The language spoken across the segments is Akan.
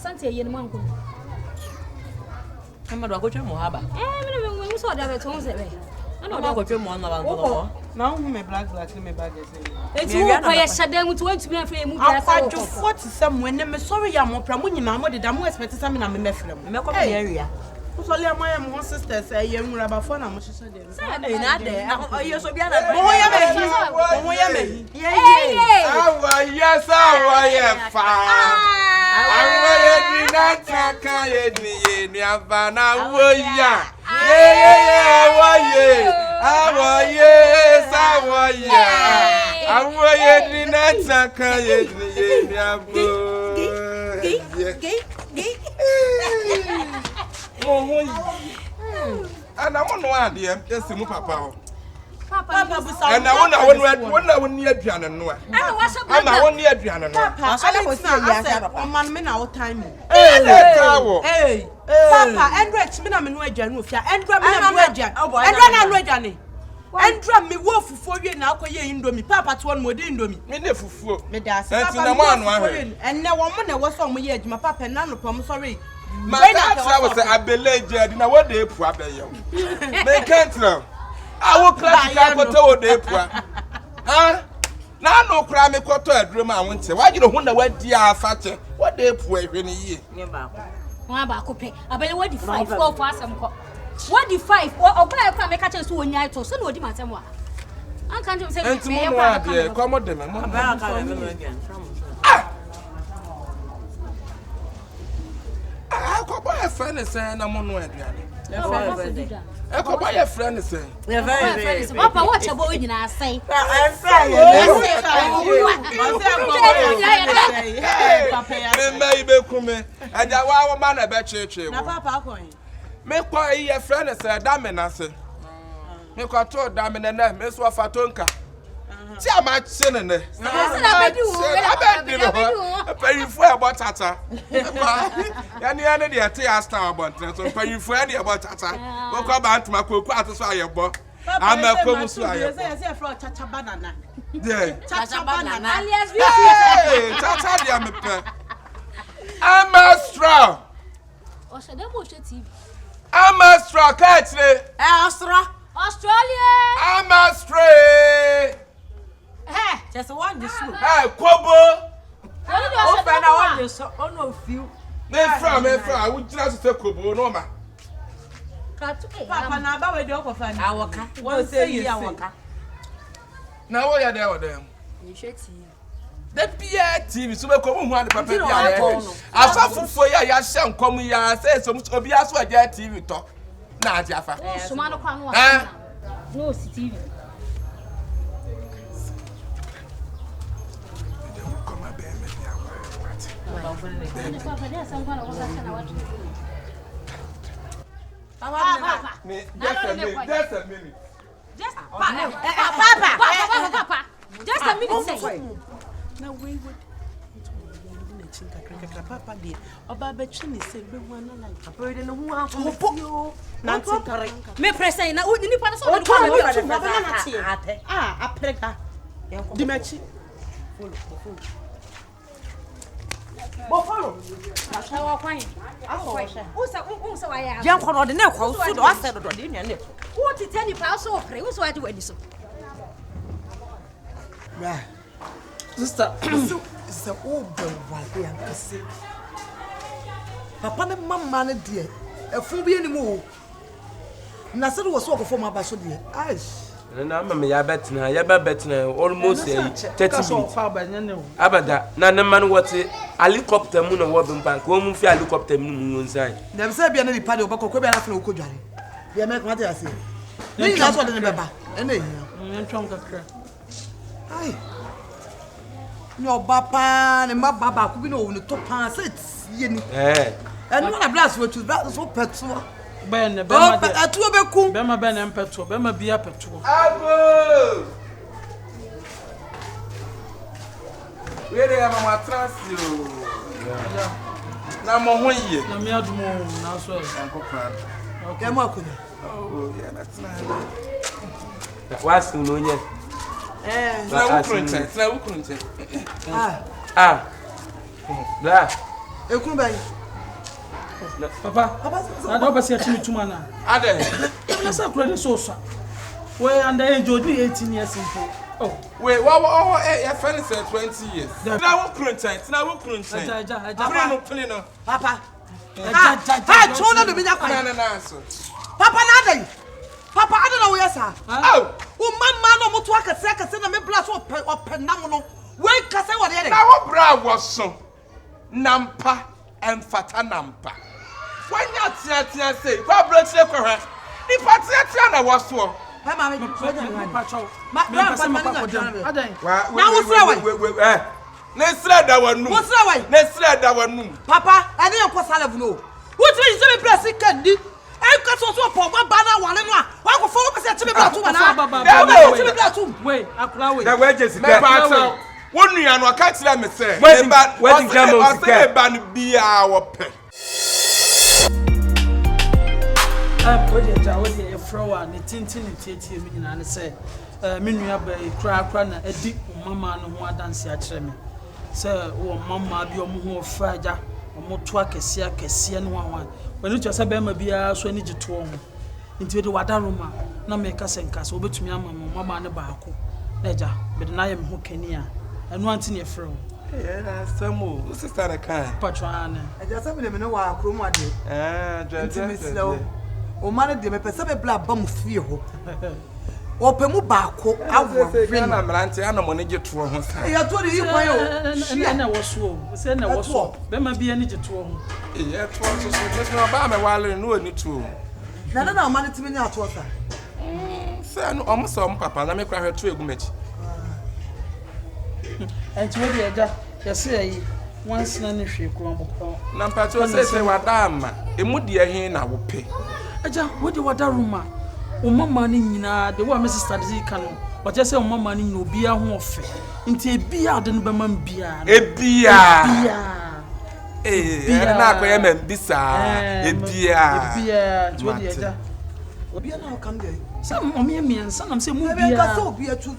asante ye no manko Ama do akotwa mo haba me so da beto nse be ana do akotwa mo na banzo na hu me black me bag say eti wo ko ye hyade mu to wantumi afre mu bia sa akwadwo 40 some when me sorry ya mo pra mo nyina mo de da mo expect some na me mefrem me ko me area so le amoye mo sisters ye nwura ba fo na mo hyehyɛ de say na de ayo so bia na mo ya me awa yes awa ye fa awa ye ni na taka ye ni abana wo ya awa ye awa ye ni na taka ye ni abo ana mo no ade esimu papa ho papa busa ana wona ni aduane no ama woni aduane no asale ko si ya papa man me na wo time papa endra me na me no aduane ofia endra me na no aduane endra na no aduane endra me wo fufuo wie na akoye indomie papa to no odi indomie me ne fufuo me da se papa na mo anu ahwe enne wo mo na wo so mo ye adwuma papa na no pom sorry Mata travel say abeleje di na wo dey pu abeyo. Me can't now. Awo classical koto wo dey pu. Ha? Na no kra me koto aduro ma wonte. Wa gire hu na wadi afache. Wo dey pu ehwe ni yie. ne ba ko wa ba ko pe abele wadi 5 4 for asem ko wadi 5 obra kra me ka che so onya ito so na odi matem wa an kan je say Enti mo no ade komo de me mo. ba ka me no again Ko ba e friend say na mo no aduane. E ko ba e friend say. Very papa what chebo nyina asai Me ibe kume. Aja wa ma na be cheche na wo. papa akon Me kwa e friend say da me na se. Me kwa to da me na me so fatonka. Ti ama chene ne. Abedi no. Perifo e bo tata. Ya ni ane de ate asta abontre so perifo e de bo tata. Wo kwa ba ntuma koku ato so ayebo. Ama komu so ayebo. say from chacha banana Yeah. chacha banana alias Hey, tata dia me pe. Ama straw. o se dem o che tv Ama straw ka tire. Australia Ama stray. just one this look Hey, kobo. o fa na one this on few Me fra, we just say kobo no ma. papa na ba we de okofa ni awoka won say yi awoka Na wo ya there with them. you should see The TV so be komo hu ade papa bia. Asafufo ya hye nkom ya say so obi aso aja TV to. Na ade afa. so ma no kwa no no si tv papa dey san kwa na kwa sana watu papa Just a minute. just papa just a minute say na we would papa de oba be chini se be hu na like papa de no hu afo na ntare me pressing na ni pa so o kwa na tie aprega di mechi follow na wa kwan usa wa ya yan kono de na kwa so do ase do de nya ne wo ti tani pa so pre usa wa di wadi so right sister is a open why am kase papa ne mama ne de efun bi eni mu na se do wo so okofo ma ba so de aish Na mama ya betina almost 30 minutes. Abada na man what helicopter mu na wo bimpa ko mu fi helicopter mu mu nsai. Dem say bia na di pade obako ko bia na funa okodware. Bia me kwate ase. Ni na so de ne beba. Ena ehia. Ntwom kakra. Ai. Ni oba pa ne maba ba ko bi na o ne to pa set ye ni. Enu na blast we choose blast so petrol. Ben bema de atuo beku bema ben empeto bema bia peto Abo we dey mama transio na mo ho yie na me adumo na so e ankopra okay mo akunya oh yeah that's nice wasu no nye na wukrunche bla Ekunu bayi. Papa. Na do pese achimi tuma na. Ade. Na sa kura de so so. We underage odi 18 years simple. Oh, wait, what your friend said 20 years. Now what current? Now what current? Papa. Papa. Ha, chona do binya kwa. No. Papa na dey. Papa, I don't know where sir. Oh, mama no mutu akase na me blast openam no. We kase what dey. now what bra was so. Nampa and fata nampa. When you tia say, "Go break the correct." The party na was so. Hey, mama, me pacho. Wait. Nesra da wanu. What's why? Nesra da wanu. Papa, I didn't go salve no. What is the blessing candy? I got so for one banner one and one. I go follow me to me back to Wait, akula wait. Na wages Me pacho. Wonu ya no aka tire me say. Wedding camel sika. Ban bia wo pe. What you frowa ne tintin tietie me nyina ne say me nua ba kra na edi mama no ho adanse a kire me say wo mama bi omo ho faja omo to akese no wan wani to say be ma bia so ani gito ho nti de wadaroma na me ka senka so obetumi ama mama ne baako na eja be na ye me ho kani a enu anti ne fro Yeah, Samu, sister na kan. Patwana. Eja sabe me no wa akromu ade. Jaja. O mane de me pese be bla ba mu fie ho. O pe mu baako awo na mranti ana mo ne gito ho sa. Ya to de yi kwan o. Na woso. Se na woso. Be ma bia ne gito ho. Ya to so no ba me wale no ani tu. Na o mane timi nya to sa. Se no o mo so mo papa na me kra hweto egu machi. Enti we dey ja yesi ayi once na ne hwe kro mo. Na mpacho se wadama emu de ehin na wo pe. Aja we dey wadaruma o mama ni nyina de wo me sister de kan no o je se o mama ni nyina obi a ho ofe nti ebia de no be mam bia ebia na akoye mam bisa ebia nti we dey ja obi na o kam dey sam o me miensa nam se mu bia e ka so obi atu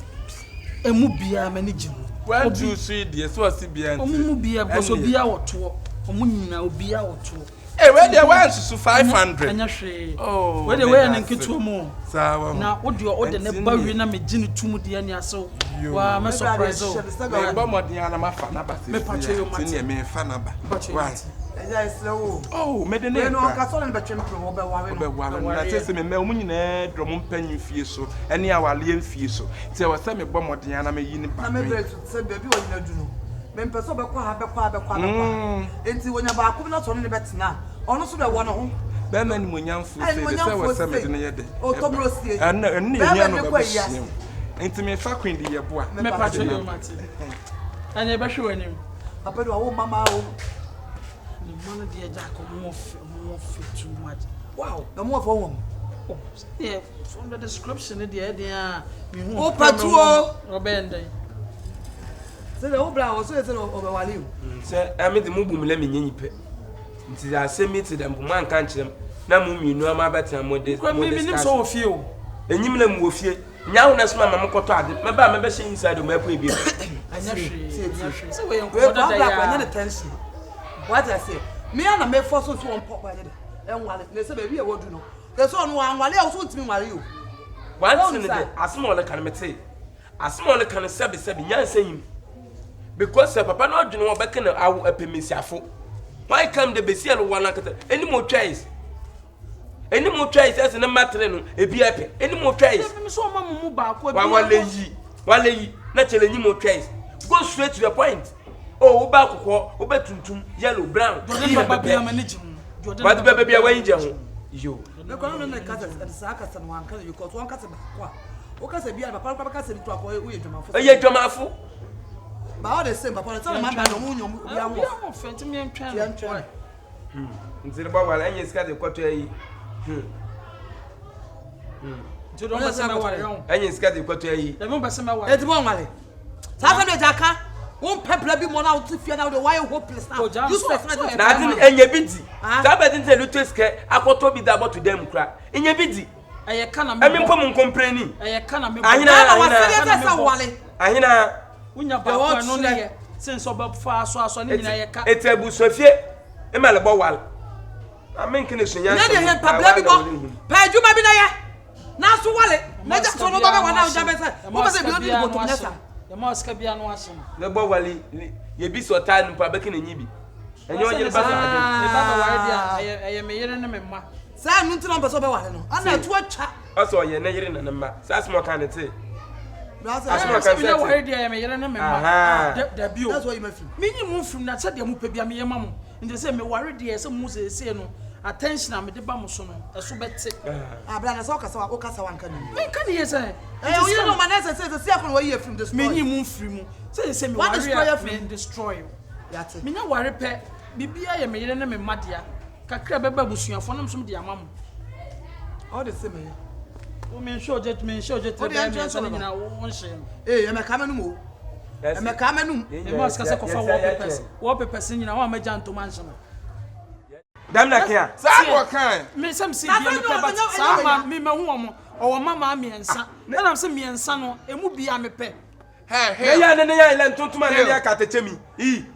emu bia mani gim 1 2 3 die so si bia nti o mu bia boso bia woto o mu nyina obi a woto we dey want to 500 anya hwe oh we dey we na nketu mu sawa na wo de o de ne ba wi na me gine tumu de anya so wa me surprise o we ba modin ana mafa na ba se me pacho yo mati ni me fa na ba why eja islewo oh me de ne no ka so na be twem pro be ware na tese me me omu nyina drum mpanyin fie so ene awale mfie so ti e wasa me bo modin ana me yi ni ba na me be se baby wo nyina du no me mpeso be kwa enti wonya ba akụ na to ne betena ono so be wo no ho be ma ni monyamfo se wasa me de ne yede o tomro sie enne ehia no be hiem enti me fa queen de Yeboah me pacho yo mati anya be hwe anim apedo wo mama o ni mana de ja ko mo too much wow na mo fo wo oh yeah from the description there me hu o patuo robende se le obla o so se no obewale o se ame de mubum le menyenyi pe nti asemi te dem man kan kirem na mu mienu ama betia mo de mo nim so ofie o enyim na mu ofie nya wo na so ma makoto ade meba me be she inside o ma pu ebi anya hwe se we we da ya kwa nyane tension what I say me na me force so on pop nyane enwale le se be bi e wodu no le so no anwale o so ntimi nwale o one thing de asemo le kan mete asemo le kan sebe nyansa yim because papa no adwene wo beke na awo apemisiafo why come the besiel one kata any more choice as na matre no ebi ape any more choice me so mama mu ba ko bi wale yi na chele any more choice go straight to the point oh wo ba kokko wo ba tuntum yellow brown baba bia manage what baba bia wan je ho yo me ko no na kasa sa kasa no anka you cause one kasa ba kwa o kasa bia papa kasa bi to akọ wo ye dwamafo ba all the same papa tell man no mu nyom obi awo ya mo fenti me ntwan nzire ba wala enye ska de kwato yi juro ba se me ware yon enye ska de kwato yi da me ba se me ware e ti bon wale sa fa de jaka won pepla bi mo na o ti fie na o de why hopeless now you so na ati enye bidi sa ba tin te lu teske akoto bi da boto dem kra enye bidi eye kana me emi pom compreni eye kana me ahina wa se de sa wale ahina unya ba kwa no ne sense oba fa aso ne nyina ye ka etebu sofie Emele bo wal. Amen kene sunya. Na de he pabla bi bo. Pa adwuma bi na ye. Na so wale. Na je so no baba wana uja be say. Wo be say bi odi go to nesa. Ya ma ska bia no asem. Le bo wali ye bi so ta npa be kene nyi bi. Enyo ye ba sa ade. Ne baba ware dia eye me yere ne me ma. Sa nu nti no be so be wale no. Ana tu atwa. Also ye na yere na na ma. Sa small kan te. Asema kan se ware dia eye me yere ne me ma. Da bio. That's why you mafim. Me nyi mu fim na se dia mu pa bia me ye ma mo. Nti se me ware dia se mu se no. Attention am de ba mo so no. Eso bete. Abra na so kasa wa kasa wanka ni. Me kan ye se. O you know man say akon wa ye film this. Me nyi mu firi mu. Se me ware me destroy you. Yate. Me nya ware pe bibia ye me yere ne me madia. Kakra beba busuafo nam so me dia mam. All the same. O me show jet me tebe me so nyina won hye. Eh, me ka manum o. Me ka manum. Me mas ka se kofa wallpapers nyina wa ma janto mansion. Dam na kia. Sa wo kan. Me sam si bia me pe but sa ma me hu omo. O mama miensa. Na nam se miensa no emu bia me pe. Hey. Ya ne ya ile ntontuma ne ya katechemi.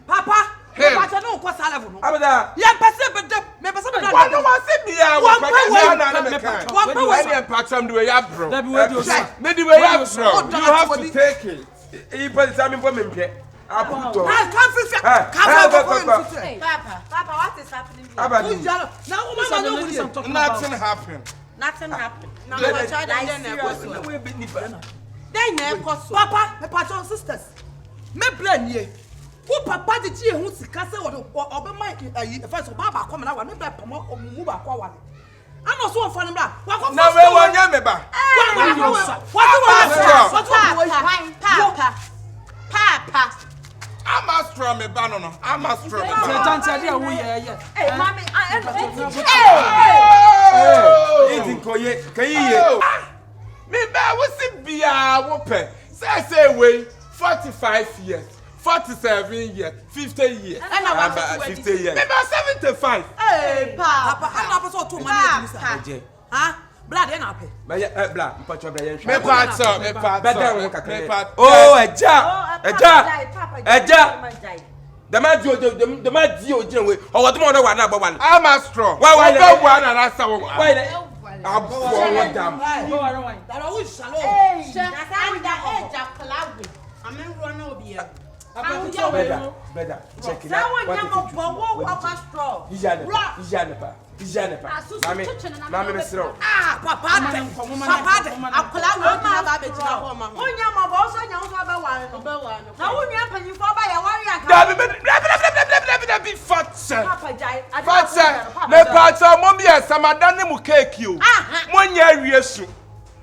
Papa. Hey. But no ko sa level no. Abada. Ya pese be dem. Me pese be dem. Wa no wa se bia wo pa na me kan. One power. When you pattern the way ya bro. That be where you say. Me the way ya bro. You have to take it. E pa sa me po me mpɛ. Aputo. I can't feel. Papa, what is happening here? Abadi. Now woman no will. Nothing happened. Nothing happened. No, Yeah, my child yeah, then Na we be nipa. Then you cost. Papa, me patron sisters. Me blame ye. Who papa the chi hu sika se obe mic ayi first baba come na wa me be pamo omumu ba kwa wale. Ano so on fani bra. Wa ko Na we wonya me ba. Papa. I'm a strong me ba no. I'm a strong me Se ba. tante dia wo ye. Hey, mommy, Eating koye, kayiye. Me ba wo si bia wo pe. Say we 45 years. 47 years, 50 years. And I want 50 years. Me ba 75. Hey, Papa, I'm not so too money Eje. Huh? Blood e na pe. Ba ya bla, mpacho bla yen Me part. Beda won kakra. Oh, eja. Dama di oje we. Owo dum ona wa na agba wan. I'm a strong. Why go one and answer one. Why le? Abo wo dam. That always shallow. Hey, that's how we got edge of collab. I'm in run over here. Beda. Check it That out. one, I'm a straw. Ijane pa. Mami me sro. Papa, I collab with my baby. When you're my boss, I know about one. Now, when you're paying for by a warrior, Be fat sir. Papa died. Fat sir. Me part mommy as madame mu cake you. Mon ya wiesu.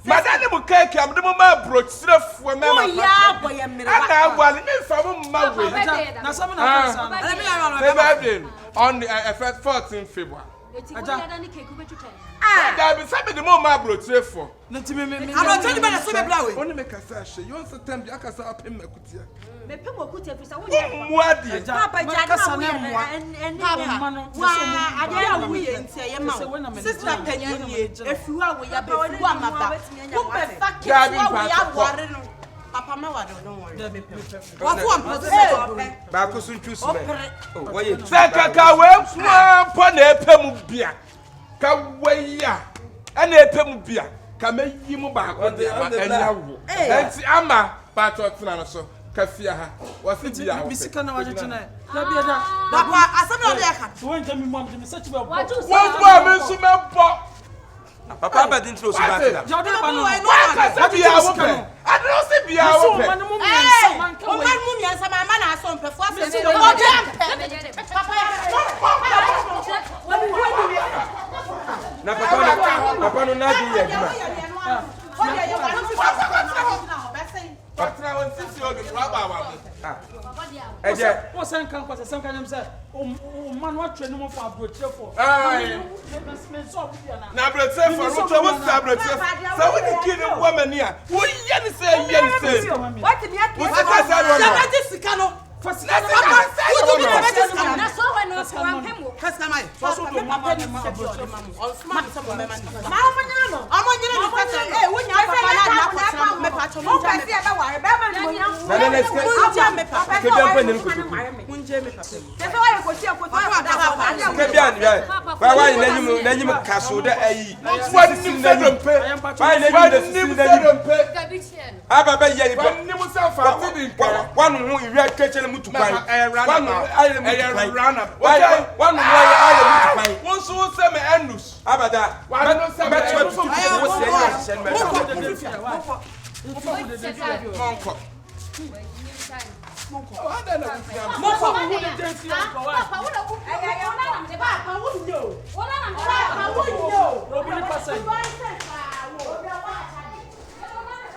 Madame mu cake am de mo ma brochire me ma. Yeah, boy, I'm Ana wale me fa mo ma we. Na some na person. On the 14th February. Ah, There be some the mo ma brochire for. Nti me I'm not telling you about the same blow. Only make us say you want to tell me akasa apem makutia. Me pe mo kuta fi sa wo Muadi. Papa died. And Papa, why? I didn't we into your mouth. Sister Penny, if you are with your baby, one of that. Who be fucking we are worrying. Papa, my water, don't worry. What one person? Ba ko sun choose me. Oh, why you? Kaka we pon na epem bia. Ka we ya. Ana epem bia. Ka meyi mu ba ko de anya wo. Enti ama pa to tena no so. Kafia ha. Wasi bia wo. Misika na waje tena. Da bia da. Papa, asem na dey ka. Won tell me mom, me search be. What you Wọ́n gbọ́ mi sún mẹ́ bọ́. Papa ba din tro so ba tla. Jode ba no. Wọ́n kasa bi awo pẹ̀. Adúró sí bi awo pẹ̀. Man mo miensa man ka Oh, we. man, mummy, and some man are some performance. Na papa no na di ya djuma. Patra wọn sisi o bi fura ba wa. Eje. Wo san kan kwase san kan say o man wa twa no mo for abrochire for. Me so bi na. Na brete for ro to wo sa brete. Sa wo di kini wo mani a. Wo ye ni say ye ni say. What me Wo se ka sa ro no. Jamaica sika no. First Papa, who do me Jamaica sika? na so when no wampemo. Kasa mai. So do mama ne ma abotire. On smart some mama. Mama nyina no. Amo nyina ni kasa. Eh, wonya papa na na kwatra me pacho mo. Papa si e be ware. Be ma mo nya. Na let's Aja me papa. Ke bia pa nem kotoku. Munje me papa. Te fe wa kosi akoto. Ke bia ni ya. Wa n'anyim kaso da ayi. Wa nim se dompe. Wa n'anyim se dompe. Aba ba ye ni ba. nim se fa ti bi nka. Wa no ho iwi atwetwe ne mutu kwan. Wa no aye mutu kwan. Okay. Wa no aye mutu kwan. Won so se me endus. Abada. Wa no se me endus. Wo se ya shen me. Monko.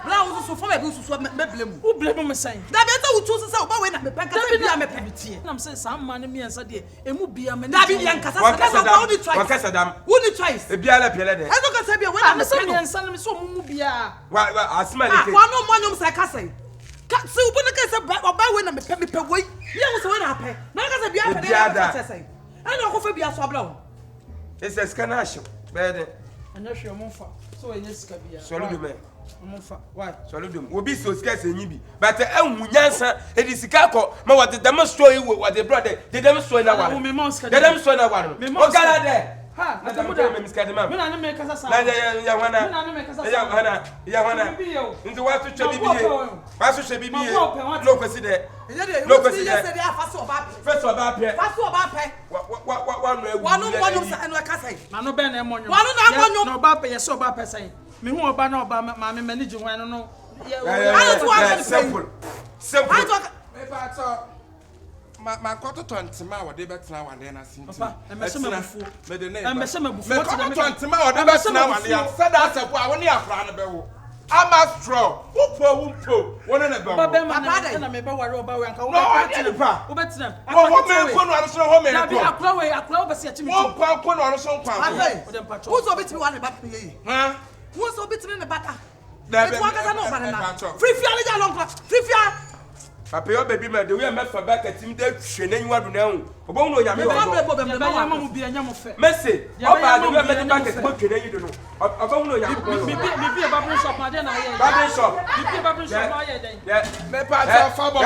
Bla wo so fo be so me blame. Who blame me say? Da be say wo tu say wo ba we na me panka say bia me pebiti. Na me say some man me answer dey. Emu bia me. Da bi yan kasa say wo ni twice. Wa kasa dam. Wo ni twice. E bia la pele de. E so kasa bia we na me say me answer me so mu bia. Wa asma le ke. Wa no mo nyom say kasa. Ka se wo na kasa ba we na me pe we. Ye wo say we na pe. Na kasa bia pe na say. Ana ko fa bia so abla wo. Ese scanner show. Be de. Anya hwe mo fa. So enye sika bia. So lu me. Why? Solidum. Obi so scarce enyi bi. But enwu nyansa e di sika ko ma what the demonstrate we what the brother. The demonstrate na one. The demonstrate na one. O gala there. Ha, na Atemuda'S me miska de mam. Me na me kasa sa. Na ya wana. Me na me kasa sa. Ya wana. Nti wa so twa bibiye. Wa so twa bibiye. No kwesi de. No kwesi de. Say dey afa so ba. First of all, pe. Fa so ba pe. Wa no ewu. Wa no mo nyom say eno kasa. Ma no be na mo nyom. Wa no na mo nyom. No ba pe ye so ba pe say. Me hu oba na oba ma me manage wan no. Simple. Simple. Me pa to ma koto 20 ma wo de betra wa de na sin. Papa, e me se me bufu. Me de ne. Me se me bufu. Me koto 20 ma wo de betra wa de. Said that say a wo ni afra na be wo. Ama straw. Upo. Wona na be wo. Baba na me be ware oba we anka wo. No, I didn't pa. Wo betina. Wo me ko no anu so ho me Na ko. bi akra we be se atimi. Wo pa ko no anu so pa. Who so bitimi wa ne ba pe ye? Ha? Who so bitimi ne bata? That It's one kasa no ba na. Free fia le long class. Free fia. Papa yo baby me de we me fa back atim de hwe na nwa do na hu. Obo no nyame Ba wo. bre bo be me Ya ma ma mu bia nya mo fe. Messi, oba de we me de back atim hwe na yi do no. Obo no nyame wo. Mi bi babrin shop ma de na ye. Babin shop. Mi bi babrin shop ma ye den. Yeah. Me pa to fabo.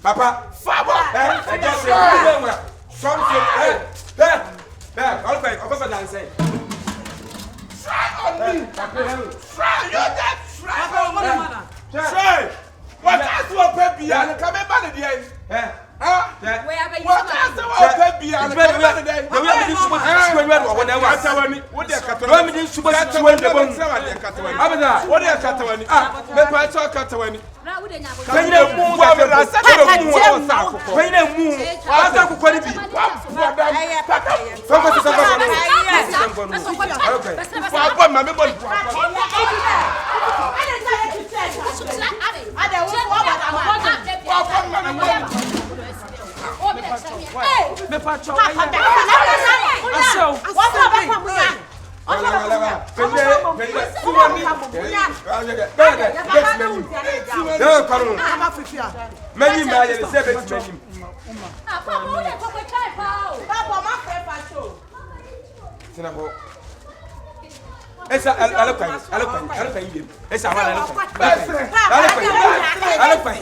Papa, Fabo. I just say something. All right, over dance. Try on me. Try you that try. Try. Try. What else will pay bia? Come in man there. Huh? What else will pay bia? Come in there. We have been super when I was Katawani. What they katawani? We have been super when the bone. Abada. What they katawani? Ah, me pa to katawani. When you move, when you move, I don't go to be. Focus Me pacho. Many million seven. Esa alokwa yim. Esa wala alokwa. Alokwa.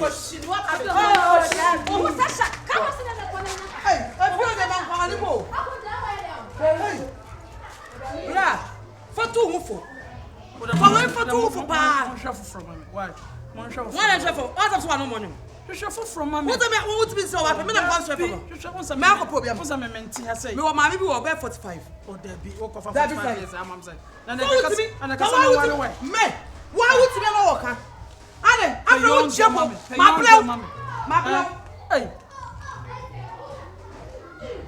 Hey, I feel them on Hannibal. Hey. Bra. For two mufo. For two for pa. Why? One and for others one money. From mammy. What am I be so happy? Me na go me akọ problem. What's a menti ha say? Me wa ma bi wo be 45. Oh there be o ko 45 years am say. Na ka say one way. Me. Why would you no work? Ade, I'm no chemo. My blow. Hey.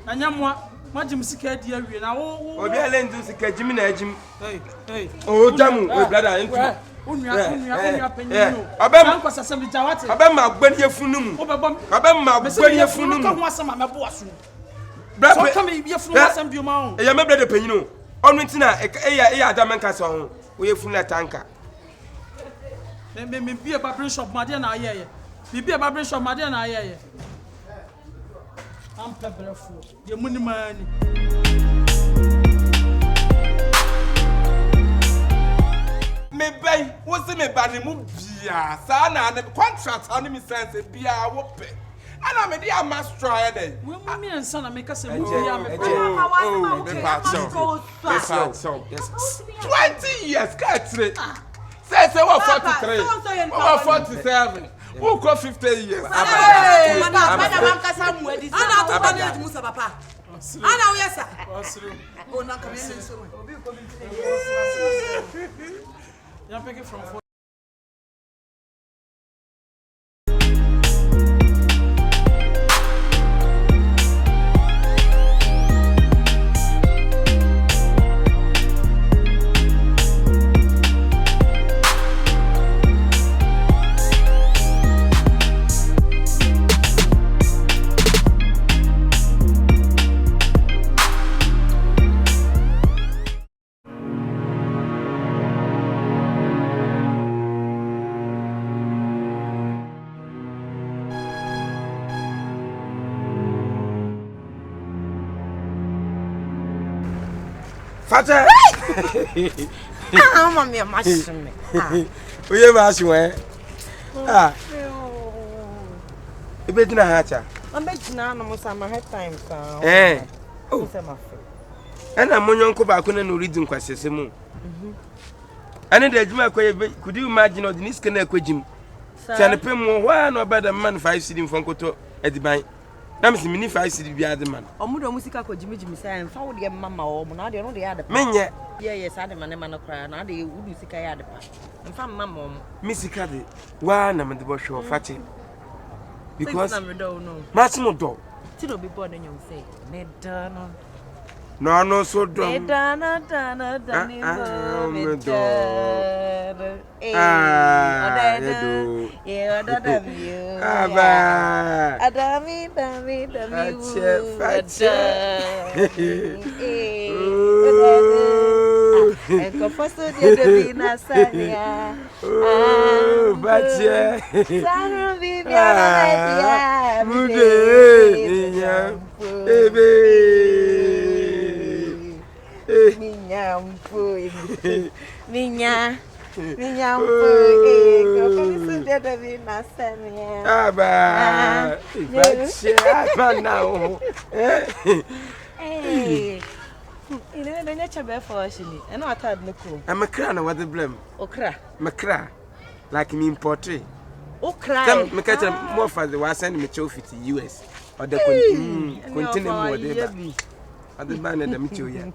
Anyamwa, majim sika dia wie na wo. Obi ale ndu sika jimi na ajim. Hey. O jamu, we brother ntu. Unua penyo. Abem ko sasem di jawate. Abem ma gbani efunu mu. Abem ma gbani efunu mu. Ka ho asem amebo aso. Bra so come be efunu asem bi ma ho. E ya me brother penyino. Onu ntina e ya adaman ka so ho. We efunu la tanka. Me be babrin shop ma de na ayeye. Me be babrin shop ma de na ayeye. I'm pepperful. Your money money. Me bay, what's in me body mubia? Sana and contract on me sense a beer whoop. And I'm a dear must try it. When me and son make us a 20 years, catch it. Says I was 43, over 47. Who got 50 years? I'm picking from Father. Ah, mommy, I'm mashing me. We have asked you, eh? Ah, you better not hatch. I'm betting on almost my head time. Eh, oh, and I'm on your uncle back on a reading question. And then could you imagine the Niskan Equijim? San Pim, why no better man 5 sitting from Koto at the bank? I'm seeing if I see the other man. Omudo musica ko Jimmy say and found your mamma or monad on the other. Menya, yes, I demand a man of cry, now they would see Kayada. And found mamma, Missy Caddy, one I'm in the bush of fatty. Because I'm no. Massimo dog. Tino be born and you say, Medana. No, so dumb. Dana, Minha, I'm a crown what the blame. Okra, Macra, like me in portrait. Okra, Some make more for the was sending me trophy to US or the continue more there. At the man and the Michu.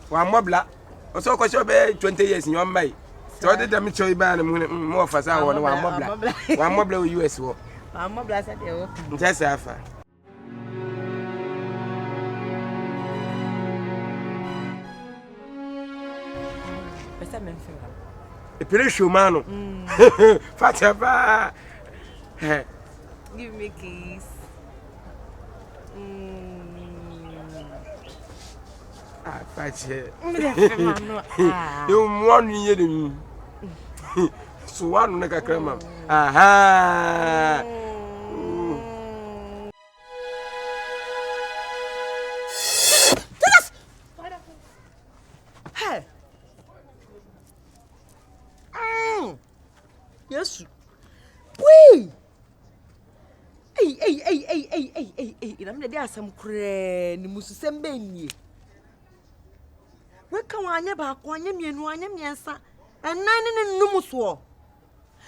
One more black. Or so, 20 years in your May. So, the Michu ban more for some one more black. One more blow US war. I'm more blessed. Just after. A pretty humano. Fataba. Give me keys. Ah, Fatty. You You want me? So one make a crema. Aha. Hey. Yes. Wee. Hey. I'm the day some crane. Musu sembenye. We can wanya ba kwanya mienu anya miensa. And nine numuso.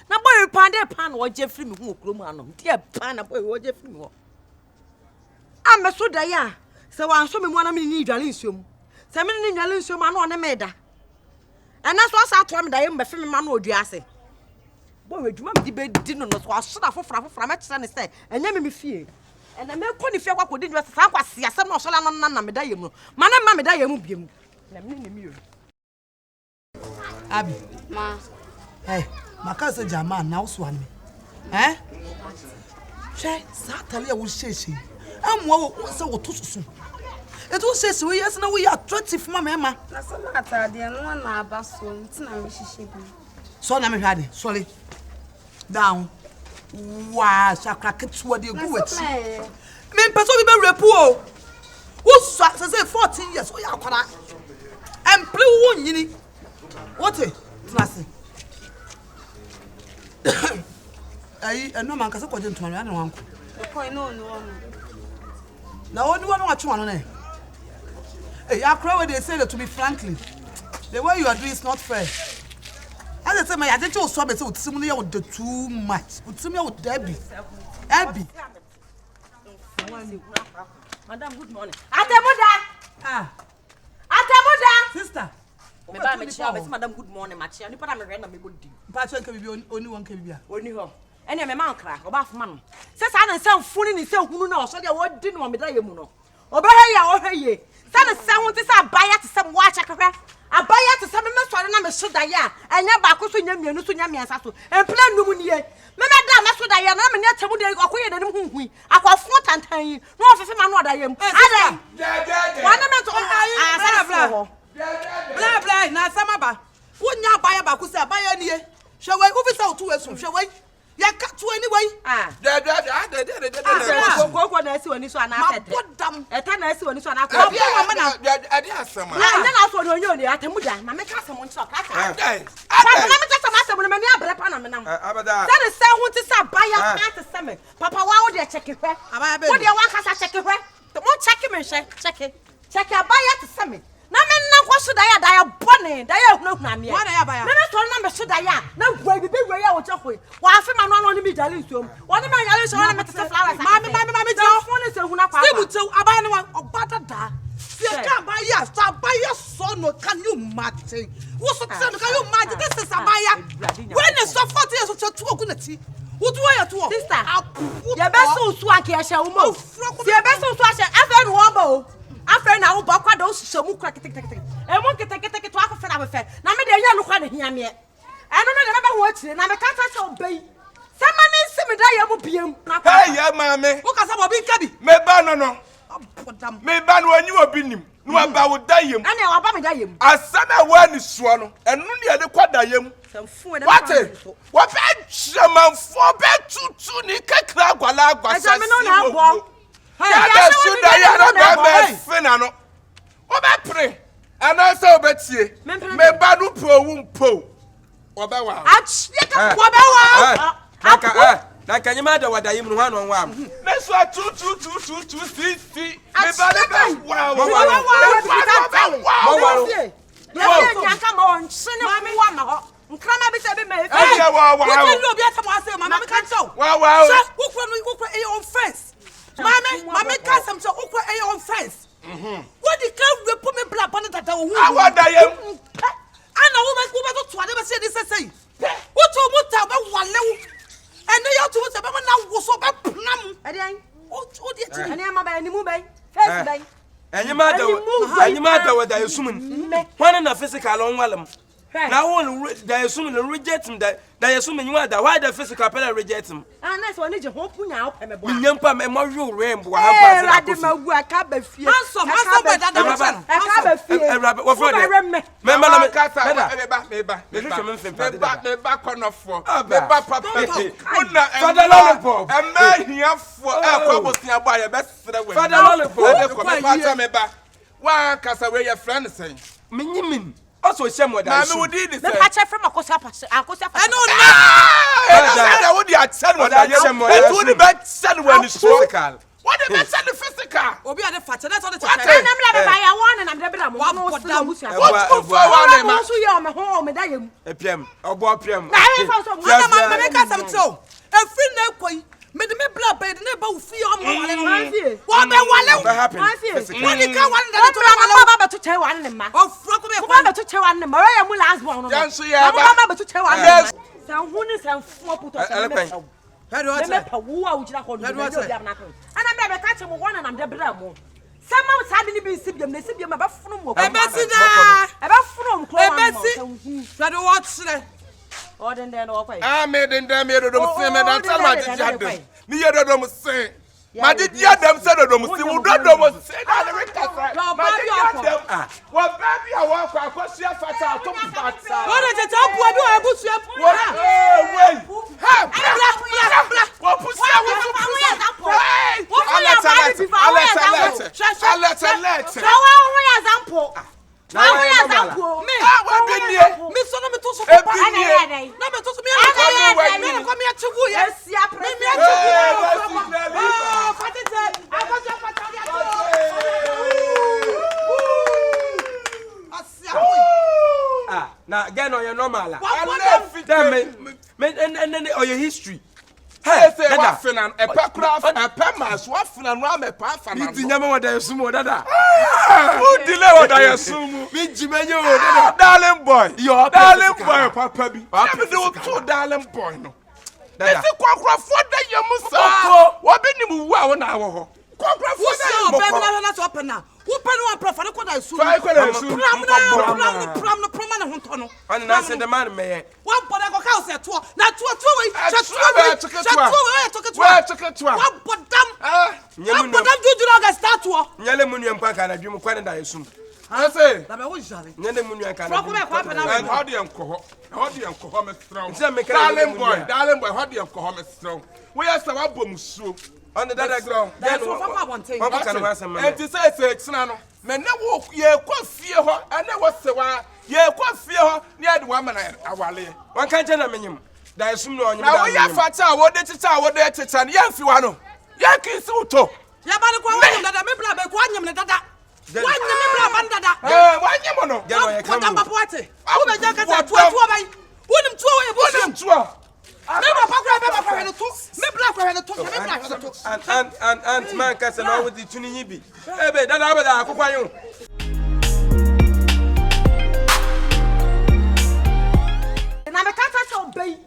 Na boy pande pan wo Jeffrey me hu okrom anom. Tie pan na boy wo Jeffrey me wo. Am so da ya. Se wan so me mu na me ni dwale nsuom. Se me ni dwale nsuom ana one me da. And that's what I told me that I'm a film man would you say. Boy, do you debate dinner? So I should have from a son say, and then me fear. And I may call if you could do a fancy, as I'm not so long, none of me. Mana mamma die, you be. Abi, Ma. hey, my cousin Jaman now swan me. Eh? Shay, Satalia will say she. I'm so too soon. It will say so, yes, no, we are 20 for my mamma. That's a matter, dear. No one about so. It's not a relationship. So, I'm ready. Sorry. Down. Wow, shall crack it to what you go with. Me, person, we pool. Who's say 14 years? Oh, yeah, and blue one, you need. What a classy. I no man can according to my uncle. No. Now, only one watch one on it. Hey, I cry when they say that to me frankly. The way you are doing is not fair. As I said, my attention was so with similar with the too much. With similar with Debbie. Abby. Madam, good morning. Atemuda'S. Sister. Madam, good morning, my chair. You put on my random good deal. Patrick can be only one can be. Only her. And your man cry, or bath man. Says I don't sound funny in self who knows, so they what didn't want me to you. Obey ye. That is someone to say, buy to some watch a crack. I buy to some members for the should I ya, and your back was in your Sasso, and plan no money. Madam, that's what I am. I'm not telling you, and we. I call 4 times, no, for some what I am. Blah, now some about. Wouldn't you buy a bacusa, buy any? Shall we over to us? Shall we? Ya cut to anyway. Go when I see when this one I put them. A time I see when this one I come. Then I saw you the Atemuda'S. My make us someone talk. Let me just ask when that is someone to say buy a at the Papa, why would you check it? What do you want us to check it? The more check him, check it. Check your buy at the summit. Na me na kwa so da ya bone da ya hunu na me what da ya ba ya me na to na me so da ya na gwa bi ya wo chekwe wa afi ma no no mi jale nsuom wo ni ma jale so na me tete flowers mami jo phone se huna kwa still tell aba ni wa obada da se ka ba ya so no can you imagine wo so tell can you imagine this is abaya when is so 40 years so to ogu na ti wo to ya to sister ya be so su ake ya wo mo se be so su ase afa no wo ba after na wo bakwa do so mu kra ketekete e mo ketekete to akofra na befe na me de nya no kwa na hia me eno no de ba ho akire na me kata se obei se ma ne nsi me da ya mu biem hey ya mame wo ka sa bo bi nka bi me ba no me ba no anyi obi nim no aba wo da yem ana wa ba me da yem asana wa ni so no eno ne de kwa da yem what what be chamanfo be tutu ni kakra gwala agwasa si ya suda ya na be fina no obepre anasa obetie me ba no prowu mpo obewa achika obewa na kanyema da wadayim no hanu nwa am me so tu si me ba le be wa ya nyanka ma on chine wa ma ho nkrama bi se be me wa you obi atam ase mama me kan so wa so ukro e on face Mama can't some so awkward on fence. What the can we put me black on that? I want I am. I know who to never say this. Say what to about 1 level. And they are to us about now was so bad. Oh, dear, and I'm about any move. First day. And your mother, what I assume. One in a physical on Wallum. Now, they assume the reject him that they assuming you are the why the physical penalty reject him. And that's one is a hope now. I'm a boy. Yampa memorial rainbow. I did my work. I have a fear. Also, someone that I would do this. Patch from Akosa. I don't know. What you said was that you would be said when it's physical. What did they say the physical? Obi ade fat that's all the time. I'm not buy one and I'm the better one. What for one man? So you am home me dayem. A PM. Obo PM. Na I for some. Mama make us some so. E free na koi. Me de me blood bed na ba ufi o mo wale no. What be wale? What happened? When you can one that to wale ba to tell one ma. Oh, frog me ba to tell one ma. Where am last born no. Jansu ya ba to tell one. Yes. San hunu san fo put us. How do I say? Who are you to hold? And I'm never catching one and I'm the bramo. Some of Sabine be Sibium, the Sibium about from about from That what's or then they're all I made in them here to them and tell my dad. Near the dome say. My did you them said the dome see what the dome say. Well, baby, I walk across your fat out. What is it? I'll Now, again, on your normal. And or your history. Hey, say what finan? A paragraph, a permas, what finan? Ram a parfum. You didn't know what I assume. Who delay what I assume? Me, Jimmy, darling boy. Your darling boy, Papa. I'm doing two darling boy. No. That's a quack for the Yamusa. What been you wow now? Quack for the Yamusa. Who pen one profile? What I saw. And I said the man may. One put a house at 2. Not 2 One put them. You do not start to. Yelemunian Park and I dream of Canada, I assume. I say, Yelemunian can how do you call? How do you call me strong? Darling boy, how do you call me strong? We are some album soup. Under that ground, that's what I want to say. And to say, Snano, men never walk, ye quite fear her, and there was the one, ye quite fear her near the woman I wally. One can't tell me. There is some no one. Now we have Fata, what did it our debt and young Fiano? Yankee Suto. Yabana, that I may blab a quanium that. And man can say no with the Tunibi. Ebe, that I acquire you. And I'm a cat obey.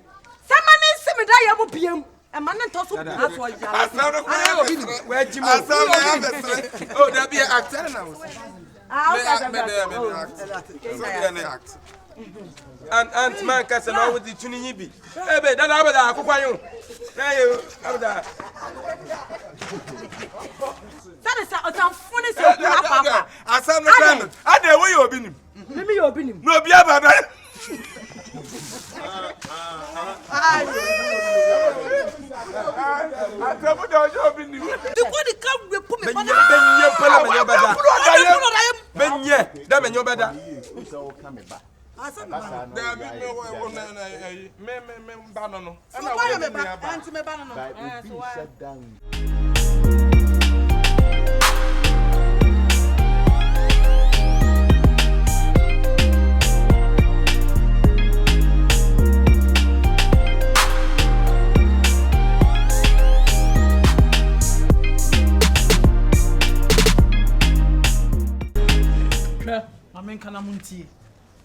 Someone is semi-diabopium. A man and toss of where Jimmy. Oh, there'll be an actor now. And man can say no with the Tunibi. Ebe, that I acquire you. That is a funny papa. I said, no, I dare where you've been. Maybe you've been. No, be about that. I tell you, you've been. The body come with put me on the I said,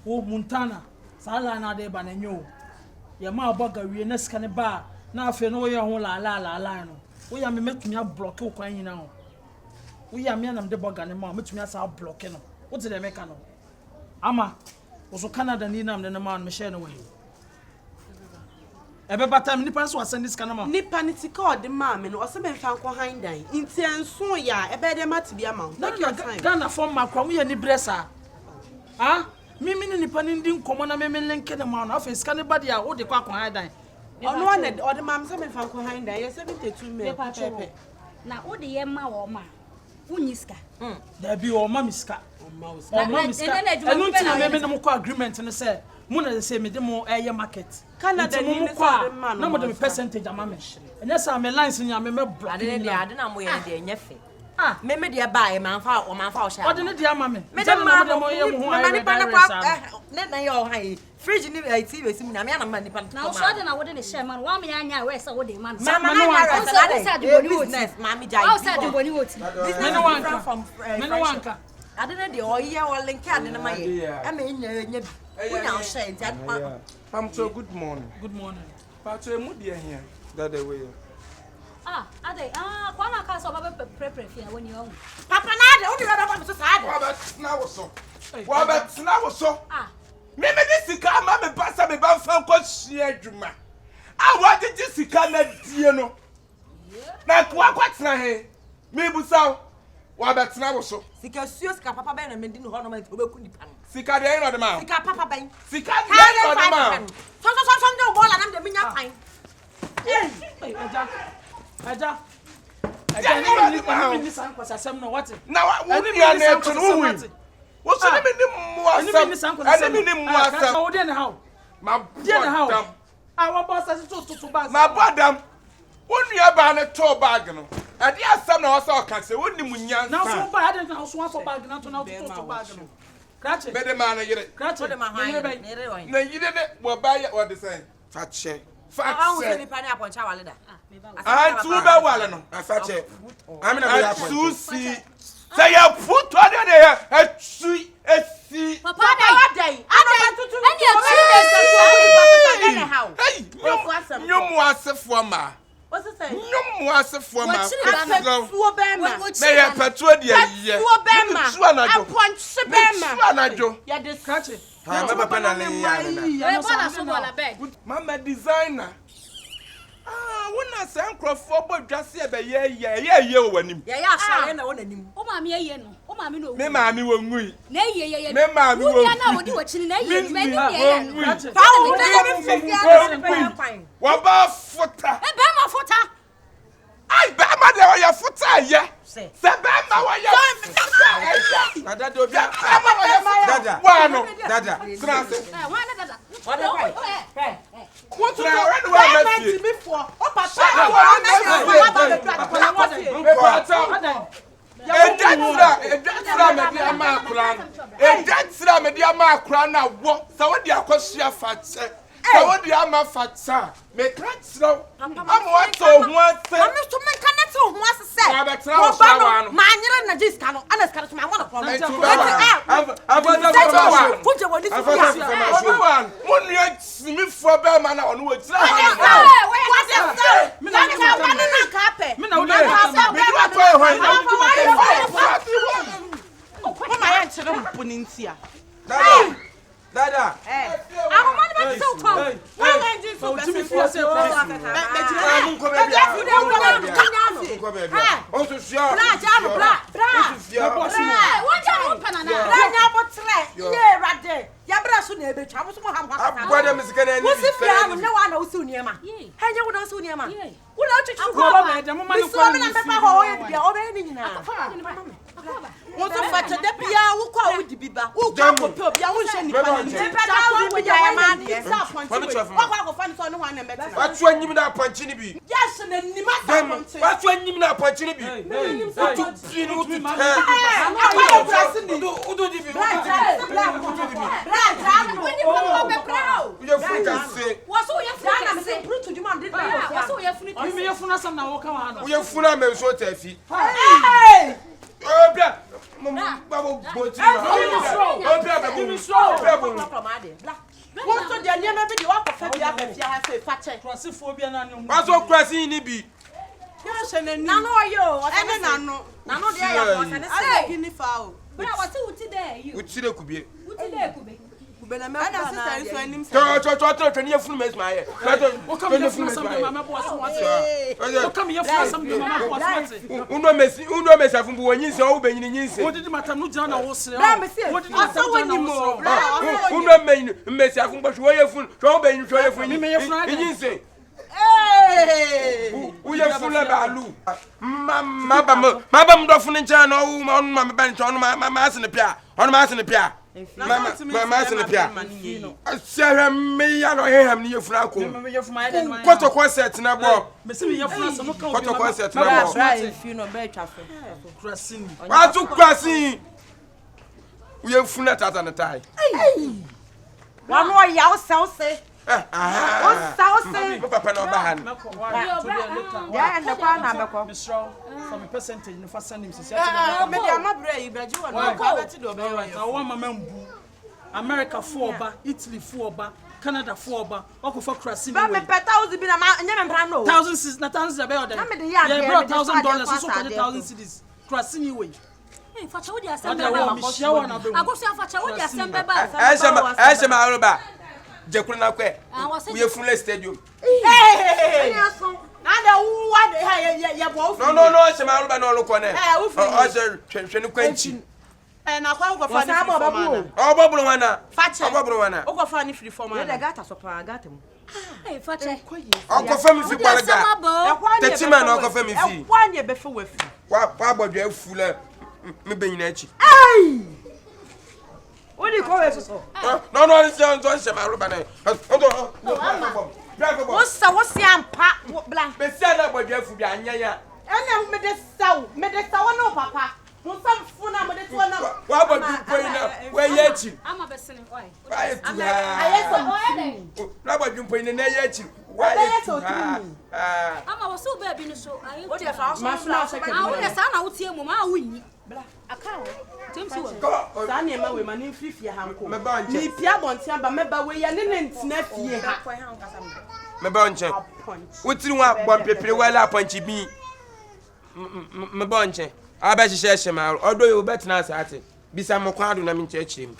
O Montana, Sala na de banenyo. Ya ma boga wie na sika ne ba na afi no ye ho la no. Wo ya me metumi a block kwan nyina ho. Wo ya me na me de boga ne ma metumi asa block no. Wo te de meka no. Ama wo so Canada ni na me ne ma no me share no we. Ebe batam nipa so asend sika na ma. Nipa ni tika o de ma me no o se me fa nko han dan. Nti enso ya ebe de mate bia ma. Ghana form ma kwa wo ye ni bresa. Ah? Mimi ni nipa ni ndi nkomo na meme lenke na ma no afi sika ne bade a wo de kwa akwan dan. Ono wa ne o de ma se me fa nko han dan. Ye 72 me pepe. Na wo de ye ma wo ma. Unyi sika. Da bi o ma miska. O ma miska. Enu nti na meme na mo kwa agreement ne se mo na se me de mo eye market. Canada ni ne sa de ma no. Na mo de percentage ama me. Enya sa me lines ni ame me block. Ade na mo ye de enye fe. Me de ba e man fa o sha. Ode ne de ama me. Me de ma mo ye mo ho ayi ne na ye o han fridge ni TV si mu na me na ma nipa. Na wo so de na wo de ne share man wa me anya we say wo de man. Mama na ya sa de business mama jai. How say de boni woti. Me no wanka from me no wanka. Ade na de o ye o link ade na ma ye. E me nya we na share nti I'm so good morning. Good morning. But you mu dey here. That the way. Ade kwa na ka so ba prepare fi when you home. Papa na ade o de ba so sa ade. Wa bet na wo so. Me de sika ma me pasa me ban fa nko hia adwuma. Wa de sika na die no. Na kwa kwatena he. Me busaw. Wa bet na wo so. Sika suo sika papa ben na me di no ho no ma obeku nipa no. Sika de no de ma. Sika papa ben. Sika de no de ma. So de bola na de me nya kwan. Eja. Ẹni mi san kwasasem no what? Na wo ni ya na etu no wi. Wo so ni mi mu asem. Ani mi mu asem. Wo dey na how? Ma dey na how? Wa boss as to bag. Ma bodam. Wo ni ya ba na to bag no. Ade asem na wo so ka se wo ni mu nyansa. Na so ba ade na so for bag na to na to bag no. Krache. Be de ma na yire. Krache. Na yire ne wo ba ya wo de say. Fa che. Fa che. Antu be wale no. Fa che. Amina be ya point. Susi. Say ya put on there. Etui esi. Papa dai. Tutu. Any a Hey, nyum wasefo ma. What's it say? Nyum wasefo ma. Fuo bema. Na ye petrol de ye. Fuo bema. Su anajo. Aponche bema. Su anajo. Ya de Krache. Ha me papa na le ya na. We bona so bona bed. Mama designer. Wona san crofo bo dwase e be ye wo wanim. Ya asare na wona nim. O ma me ye no. O ma me no. Me ma mi wo ngui. Na ye. Me ma mi wo. Wo na wo di wo chini na ye. Me ni ye. Krache. Fa wo dey me fia. Wa ba futa. E be ma fota. Ai ba ma de wo ya futa ye. Se ba ma wo ya. Dada do bia. Ba ma wo ya. Dada. Wa no. Dada. Transe. Wa na dada. What the What to when we met before. Oh papa. Me dia ma akura na wo. Sa wo dia akosua fatse. Sa wo dia ma fatsa. Me kratsro. Am what to ho ase. I'm to me cannot so who was say. Wa betra wo sha wa no. Ma nyere na just can ana skara to me want to problem. Fuja wo this one. Mon you simi fo be ma na ono wo tira ha. What is that? Me na na kape. Me na wo Me do ato e hwan. Mama ya nchire mpuni ntia. Dada. Ahoma ne be so tom. Mama nji so be me fia say On se fia. Wo ja mo pana na. Nya botre. Ye rade. Ya bra so na ebe twa mo so mo ha mo akata. Gwada misika na ni. Wo si fia mo ne wa na wo si uniema. Hanye wo na wo si uniema. Wo na ochichu ko ba. me ma Mi so me na be pa ho ye bia o be ni nyina. Wo so fata de bia wo kwa wo di biba. Wo kwa ko pe bia wo hye nipa ni. Wo ya ma de. Sa ponchi. Wo kwa ko fa ni so no wan na betina. Watu anyim na panchi ni bi. Yes na nima sa Dem. ponchi. Watu anyim na panchi ni bi. Watu pinu utu. Akwa brasi ni. Udu di bi. Uye fuka se. Wo so ye funa Na se. me brutu djuma am de Wo so ye funa me ye funa sam na wo ka wa no. Uye funa me so tafi. Hey! Obia. Babo boti. Obia be bo. Wo so de niam be de wa ko fa bia fa fia ha fa che. Krasi fo bia na no. Waso krasi ni bi. Ya hye na ni. Na no yo. Ene na no. Na no de ya ko sa ne Ala gini fa o. Bra wo se uti there you. Utire kubie. Uti there kube. Kubena me ana sister so anim se. To ni funu mes ma ye. Wo ka me ye funa sam de ma bo so what. Wo ka me ye funa sam de ma bo so what. Uno mesi afumbu wonyin se wo benyini nyinse. Wo didi matam no jana wo sere. Wo didi matam jana wo sere. Uno mesi afumbu wo ye funu, wo benyini wo ye funu. Me ye funa nyinse. Hey! Wo ye funu balu. Mabam do funu ncha na wo ma me ban ncha ono ma asene pia. Ono ma asene pia. Ma asene pia. Asere me ya no heham ni ye funu akom. Me ye funa de no. Koto concert na bo. Me se me ye funa sam ka Koto concert na bo. If you no be twa fe. Krasi ni. Watu krasi. Wo ye funu tata na tai. Wa no ya wo se wo se. Ah. Wo Papa na obahan. Me ko wa to de later. ya ende kwa na be ko. Me sro from percentage no fa send him se Me de amabra yi braji wa no ka beti do be yo. na wo mama mbu America for ba, Italy for ba, Canada for ba, oko for krasi Ba me ni. peta wo bi na ma nya me bra no. Thousands na thousands be order. Na me de ya de, bro me de $1,000 fa so de for the kwa 1,000 cedis. Krasi ni way. Eh facha wo di asem Ada be wo ba. mi share one abe. Agosu afacha wo di asem be ba. Ese ma aroba. Jekuru na kwe. Wo ye funu stadium. Hey! Na da wo wa de ya bo fu. No, ese ma aroba na olukọ ne. Wo fu. O se hwehwe ni kwanchi. Na kwa go fa ni Wasa free ba form. bu. O boburu wana. Fache. O boburu wana. Wo go fa ni free form. Ye de gata so pa gata mu. Hey, Father. Uncle Femi fi kwalaga. Techima na Uncle Femi fi. One year before we fi. Wa bodwe afula me benyina achi. Hey! What do you call it so? No, it's don't say my roba na. What's ampa bla. Be say na bodwe afu bi anya ya. Ene me de saw no papa. Mo sam funa me de to na. Wa bodwe poi na we ye achi. Ama besene why? Na bodwe poi na ye achi. Ama wo so baby no so. What dey fa so? Ah, wo dey sa na wo tie mu ma wo nyi. Bla. Aka wo. Temsi wo. Sa na ma we ma ni fifie hanko. Me ba nche. Ni pia bontia ba me ba we ya ne ntina fie ha. Me ba nche. Wotiri wa bon pepere wala panchi bi. Me ba nche. Aba hihye ma odo yo betena asate. Bisa mo kwa do na me nche achirem.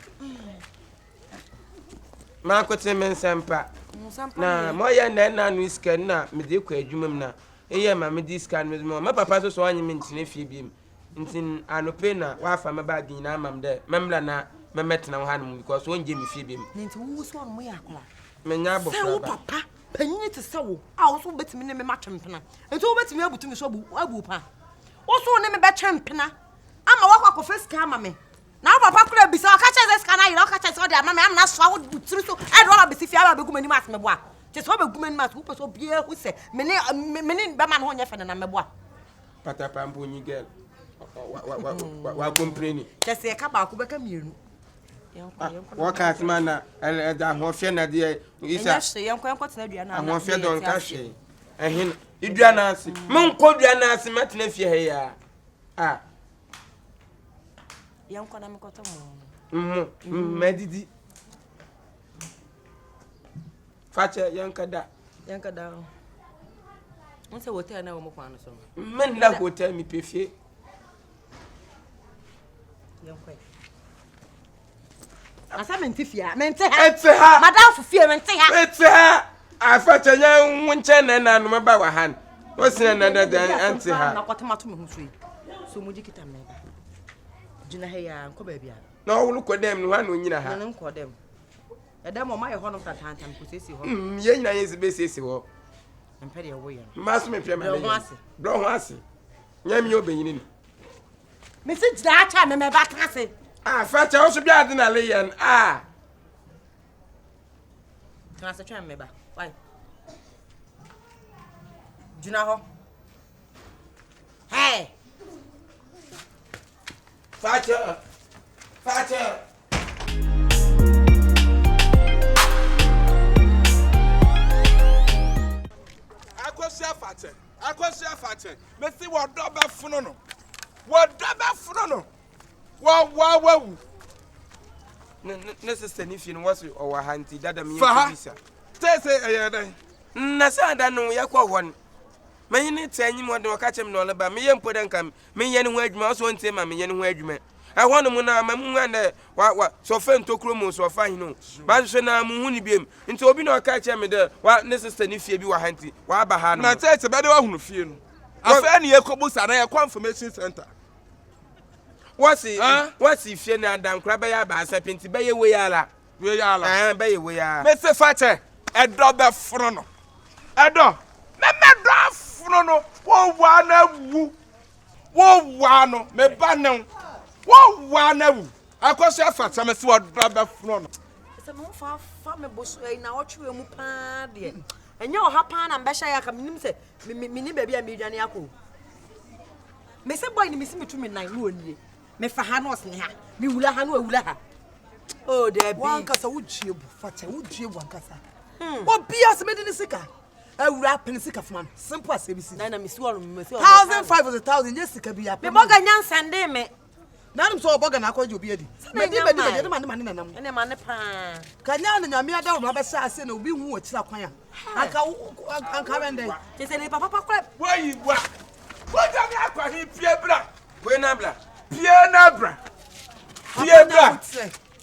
Ma kote men sempa. Na moya na no iska na me de kwa adwumam na eye ma me diska no me ma papa so anyi me ntine fie biem ntin anope na wa fa me ba gin na mam de memla na memetena wo hanum because won je me fie biem nti wo so no mo yakla me nya bo fa papa panyi te se wo a wo so betimi ne me matwempena nti wo betimi abutumi so abu pa wo so ne me betwempena ama wa kwa kofiska ama me na papa kura bisa ka che ska na yiro ka che so de ama me am na so wo butiri so e do la bisi fia ba beguma ni mas me bo a che so beguma ni mas wo so bie wo se me ne ba ma no nya fe na me bo a pata pambo ni girl wa complain che se ka ba ku be ka mienu wa ka asma na da ho fe na de isa yanko tena duana na ho fe don ka hwe ehin iduana ase me nko duana ase matena fie he ya yanko na me koto mo medidi fache yanka da on se hotel na wo mo kwano so men la hotel mi pefie yanko asa menti fia menti ha madam fu fie menti ha afache nya wonche na no ba wa han o sina na da anti ha na koto mato me hu so mo jikita me ba jina he ya nko ba bia na wo lu kodem no ha no nyina ha na nko dem edem o ma ye hono tatantam ko sesi ho ye nyina ye be sesi ho mpede ye wo ye mas me pia ma bro ho ase nya mi obenyini ni message da acha me ba kase fache o so bia ade na le yen kana se twa me ba why jina ho hey fache akosia fache me si wo do ba funu no wa ne sister ni fi no was o wa hanti dada me yisa say ayedan na sa da no yakwa won me ni tanyi mo de o ka chem no le ba me ye mpodan kam me ye ne ho adwuma so nte ma me ye ne ho adwuma ehonu mu na ma mu ande wa so fe ntokro mu so fa hinu ba so na mu hu ni biem nti obi na o ka chem de wa ne sister ni fie bi wa hanti wa ba ha no na tete be de wa hunu fie no afa ne ye kobusa na ye confirmation center wasi fie na adankra be ya ba asepinti be ye we yala be ye we ya me se fache edo be fro no edo me do fro no wo wa no me ba ne wo wa na wu akoso afacha me se wo do be fro no se mo fa me boso na wo twe mu pa de enye o ha pa na mbehya ya ka minim se mini ba bia me dwane akọ me se boy ni me se metumi nan no oni me fa ha no osne ha me wula ha no awula ha oh there be wan kasa wujie bu facha wujie bu ankasa obia se medini sika awura pen sika fman simple as abc na me si wonu me si 1500 yes sika bi ya me boga nyansa nde me nanum so boga na akwaje obi adi me di be de man nanam ene man pa kanya na nyame ada wo ba sha ase na obi hu okira kwan anka wende te se ne papa kwa boyi wa boja mi akwa hi pie bra we na bra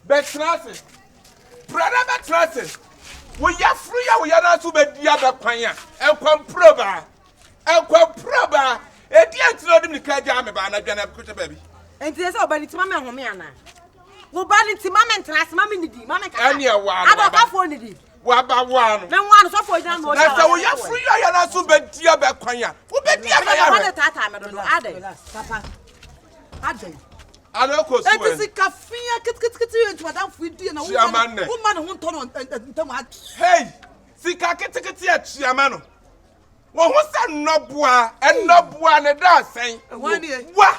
betrase brother betrase we ya free ya we ya na so be dia be kwan ya enkwan proba edi antino dim ni ka ja me ba na dwa na kuta ba bi enti se obani tima me home ana wo bani tima me ntrase ma me nidi ma me ka ani e wa abaka fo nidi Waba one. Me one so for jam. That's how you free ya na so be dia be kwanya. Wo be dia be ya. Papa tata me do ade. Papa. Ade. Adoko so. Eti sika fia kit into madam fudi na woman ho ntono ntam. Hey, sika kit ya chiama no. Wo ho sa enoboa ne da sen. Wa.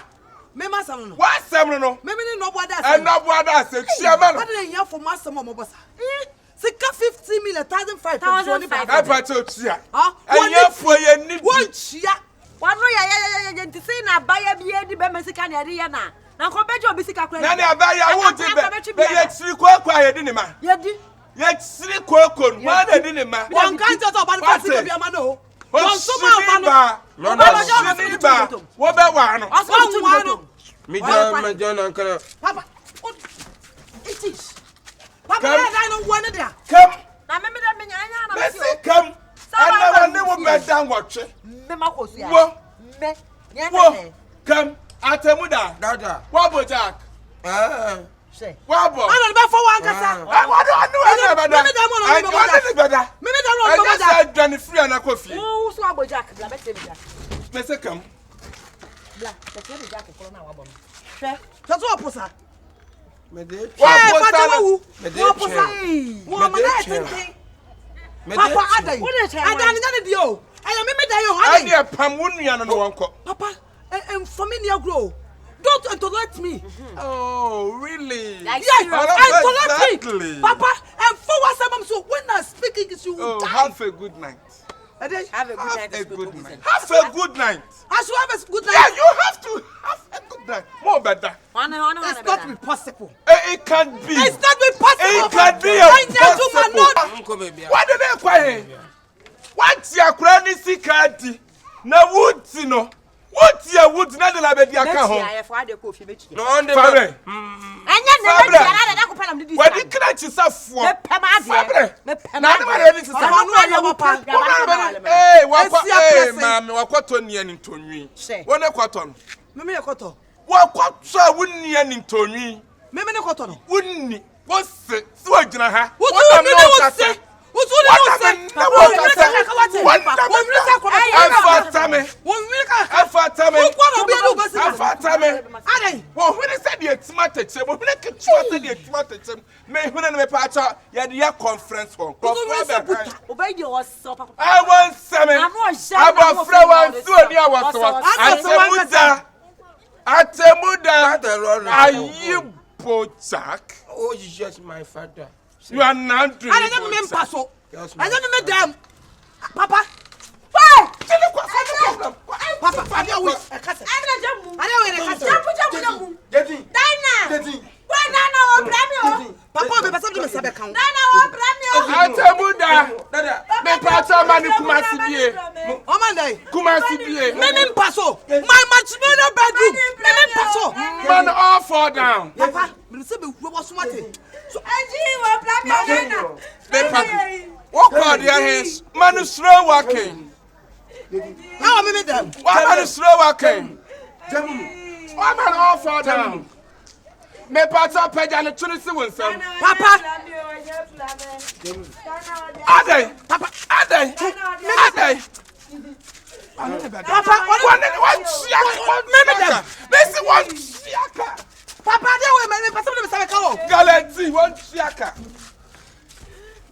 Me masam no. Wa asem no. Me ni noboa da sen. Enoboa da sen chiama no. What dey here for masam mo bossa? Sika 50 million 1,500. I part to chia. And you for your need. One chia. One ya nti say na baya bia di be mesika na de ya na. Na ko bejo bi sika kra. Na na baya wo ti be. Ye tsiri kwa ye di ne ma. Ye di. Ye tsiri koko no. Wa na di ne ma. One kan to ba fa sika bia ma no. One so ma ba. No ba. Wo be wa no. One no. Me John uncle. Papa. It is. Papa, I don't want it there. Come. Na me da me nya na. Let's come. And never will bet down watch. Me ma ko sia. Wo. Me. Wo. Come. Atemuda. Dada. Wabo Jack. Say. Wabo. I don't know for one kasa. I don't know. Me da said Johnny free and a coffee. Oh, so abo Jack. Bla bet me Jack. Let's come. Bla, bet me Jack ko na wa bo. Hwe. That's what posa. Me de. Papa Adai. Adai nyane dio. Ayo me da yo. Adai pam wonu no wonko. Papa, for me near grow. Don't interrupt me. Oh, really? Like, yes, interrupt me. Papa, and for what so when I speaking you will die. Have a good night. Have a good night. Have a good night. I should have a good night. Yeah, you have to have a good night. More better. It's not be possible. It can be. It's not be possible. It can be possible. What did they quiet? What's your granny sikati? Na woods no. What's your woods na de la be dia ka ho? No on the Fabre. Anya ne na ko pala mdi. What the crunch is afo. Fabre. Na de ma de sisa. Eh, mama, wakwato ni ani tonwi. Wona kwato no. Me me kwato. Wakwato a wonni ani tonwi. Me me ne kwato no. Wonni. Wo se wajina ha. Wona me wo se. Yeboah. Oh, yes, my father. You are not doing it. I don't mean paso. I don't mean them. Papa. Why? Papa, I don't win. Papa, me pasa me sabe kan. Atemuda. Me pasa mani kumasibie. Omandai. Kumasibie. Me paso. My matrimonial bedroom. Me paso. Man all fall down. Papa, me say be was smart. So what called your hands? Man is slow walking. How am I them? Why man is slow walking? Why man all fall down? Me pata peja ne tuni si wonsam. Papa. Adai. Papa. Adai. Adai. Papa, one shiaka. Papa, they me pasa me sabe kan. Galanti one shiaka.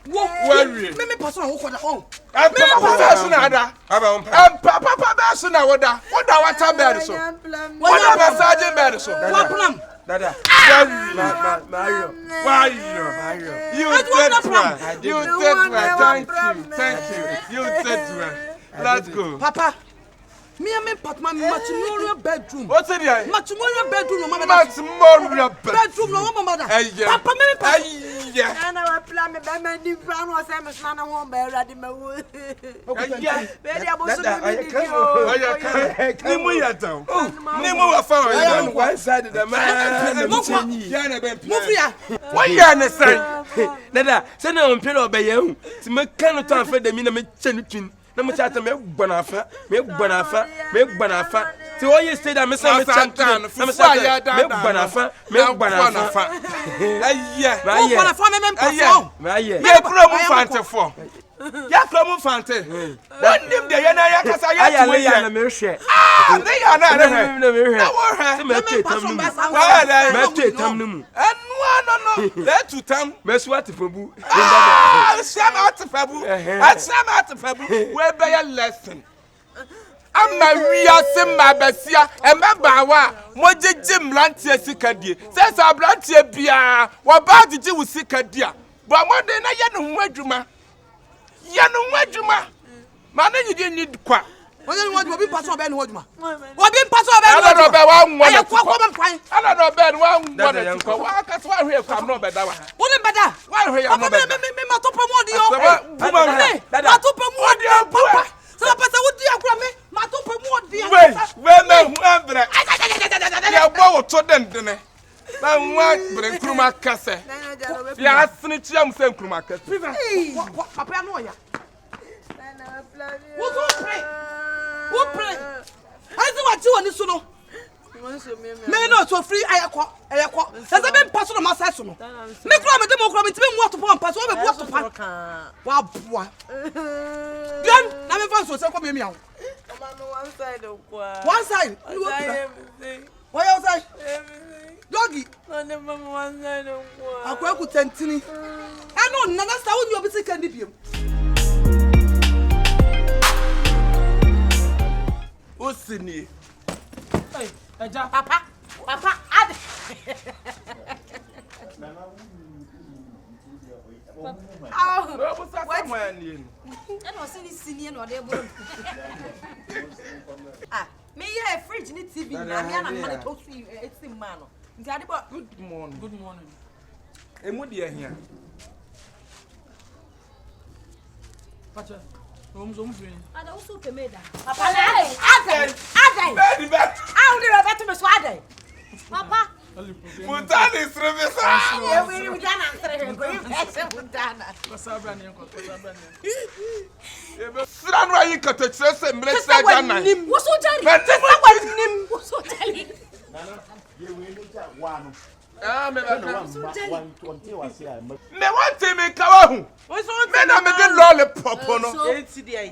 Worry. Me pasa wo ko da on. Papa so na ada. Papa be so na woda. Woda wata bed so. Woda passage bed so. What plan? Dada. Mario. You did well. You did well. Thank you. You did well. Let's go. Papa. Me and me part my matrimonial bedroom. What's it here? Matrimonial bedroom no mama. Matrimonial bedroom no mama. Papa me part. Yeah. And I plan me by my deep brown was I'm a home by ready my wood. Yeah. Baby, I was Nimu ya down. Nimu wa fa on one side of the man. Move ya. What you understand? Dada, say na on pelo be ye. Ti me kan to anfa de mi na me chenutun. Na mo chata me gbanafa ti o ye stay da me say me chantan na me say me gbanafa Aye. Who for the family member? Me kro mu fante for. Ya kro mu fante. One dim de ya na ya kasa ya tu ya na me hwe. Ah, me ya na hwe. Na me hwe. Na wo hwe. Me twetam no mu. Me twetam no mu. Enu no. Le tutam. Me so atefabu. Ah, shama atefabu. Shama atefabu. We be ya lesson. Ama wiase mabasia emeba wa mojiji mlantie sikadie sesa abrantie bia wo ba diji wo sikadia ba mode na ye no ho adwuma ma na yidi ni kwa wọ́n ní wọ́n bí pàṣẹ ọbẹ̀ ni wọ́n jùmọ̀ wọ́n bí pàṣẹ ọbẹ̀ ni wọ́n jùmọ̀ ọbẹ̀ wa ń wọ́n ẹ̀yẹ kọ́ kọ́ bẹ̀ mpáyé ọbẹ̀ ni wọ́n ń wọ́n ẹ̀ tukọ̀ wọ́n akásí wọ́n ahwẹ́ ẹ̀kọ́ àmọ́ ọbẹ̀ dá wa wọ́n ní bẹ̀dá wọ́n ahwẹ́ àmọ́ ọbẹ̀ dá mi ma tó pẹ̀ mú ọdí yọ ma tó pẹ̀ mú ọdí yọ papa sọ pẹ̀sẹ̀ wọ́n di àkúrà mi ma tó pẹ̀ mú ọdí yọ wẹ́ẹ́ mẹ́ hu ẹ̀bẹ̀rẹ̀ yẹ bọ́ wò tó dẹ̀ndẹ̀nẹ̀ na nwa bere nkruma kase ya asini chia mu se nkruma kase papa ya no ya wo pray ayi wa ti woni so no me no so free ayekọ ese be mpa so no ma sai so no me kura me de mo kura me ti be mu otopo mpa so we be bu otopa wa bua gan na me fa so se ko be mi awo one side why outside doggy one side akwa ku tantini eno nana sa woni obi se kan di biem Osini. Hey, Eja. Papa, ad. Me here fridge ni TV na me na me to su eti ma no. Nti ade bo good morning. Good morning. Emu de ehia. Pacha. Vamos ver. Ada o super meda. Papa, adai. Bedi bet. Ah, uni Roberto me so adai. Papa. Mutani srevesa. Ye we mutana sreve go ese mutana. Kosabra ne ko. Ebe sira no ayi katachire se mlesa jana. Wo so jari. Wo so jari. Nana, ye we no ja wa no. Ah, me ba na. Me want me kawa hu. Me na me de lollipop no.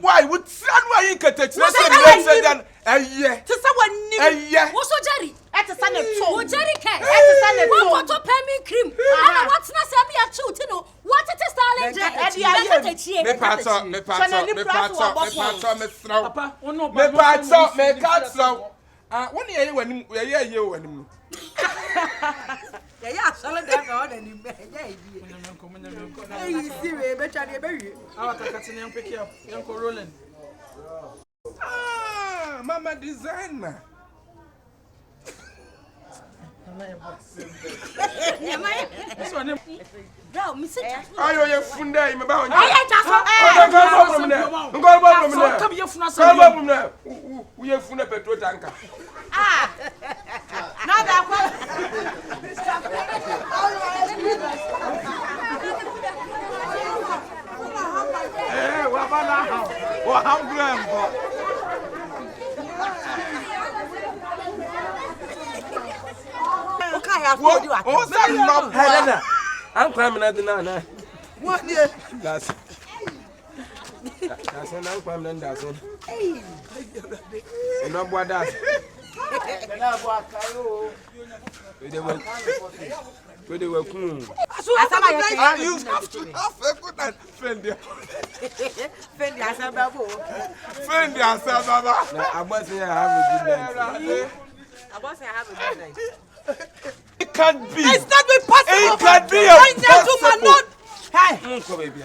Why would sira no ayi katachire se mlesa jana. Eye. Ti sa wanim. Eye. Wo so jari. Eti sa ne to. Wo jari ke. Eti sa ne to. Wo to pemi cream. Ana what na se be a chuti no. What it is style me pato me sraw. Papa, ono me pato me katsraw. Ah, woni ye wanim ye wanim. Ya sala da na ona ni be. Hey, see we be twa de be wi. Awa kakati ne pick up. Yanko rolling. Ah, mama designer. This one. Bro, me sit. Ayo ye funde me ba onye. Aye jaso. Ngol bo me. Come here funa Ngol bo me. U ye fune petrol tanker. Ah. Na da kwa. Wa bana ha. Wa hamgrembo. What's that? Helena. I'm climbing at the nana. What dear? That's an uncle and that's it. No, what that? They were cool. You have to have a good friend. Friend, I must say I have a good night. It can't be. It's not be possible. It can't be impossible. Hey. Come baby.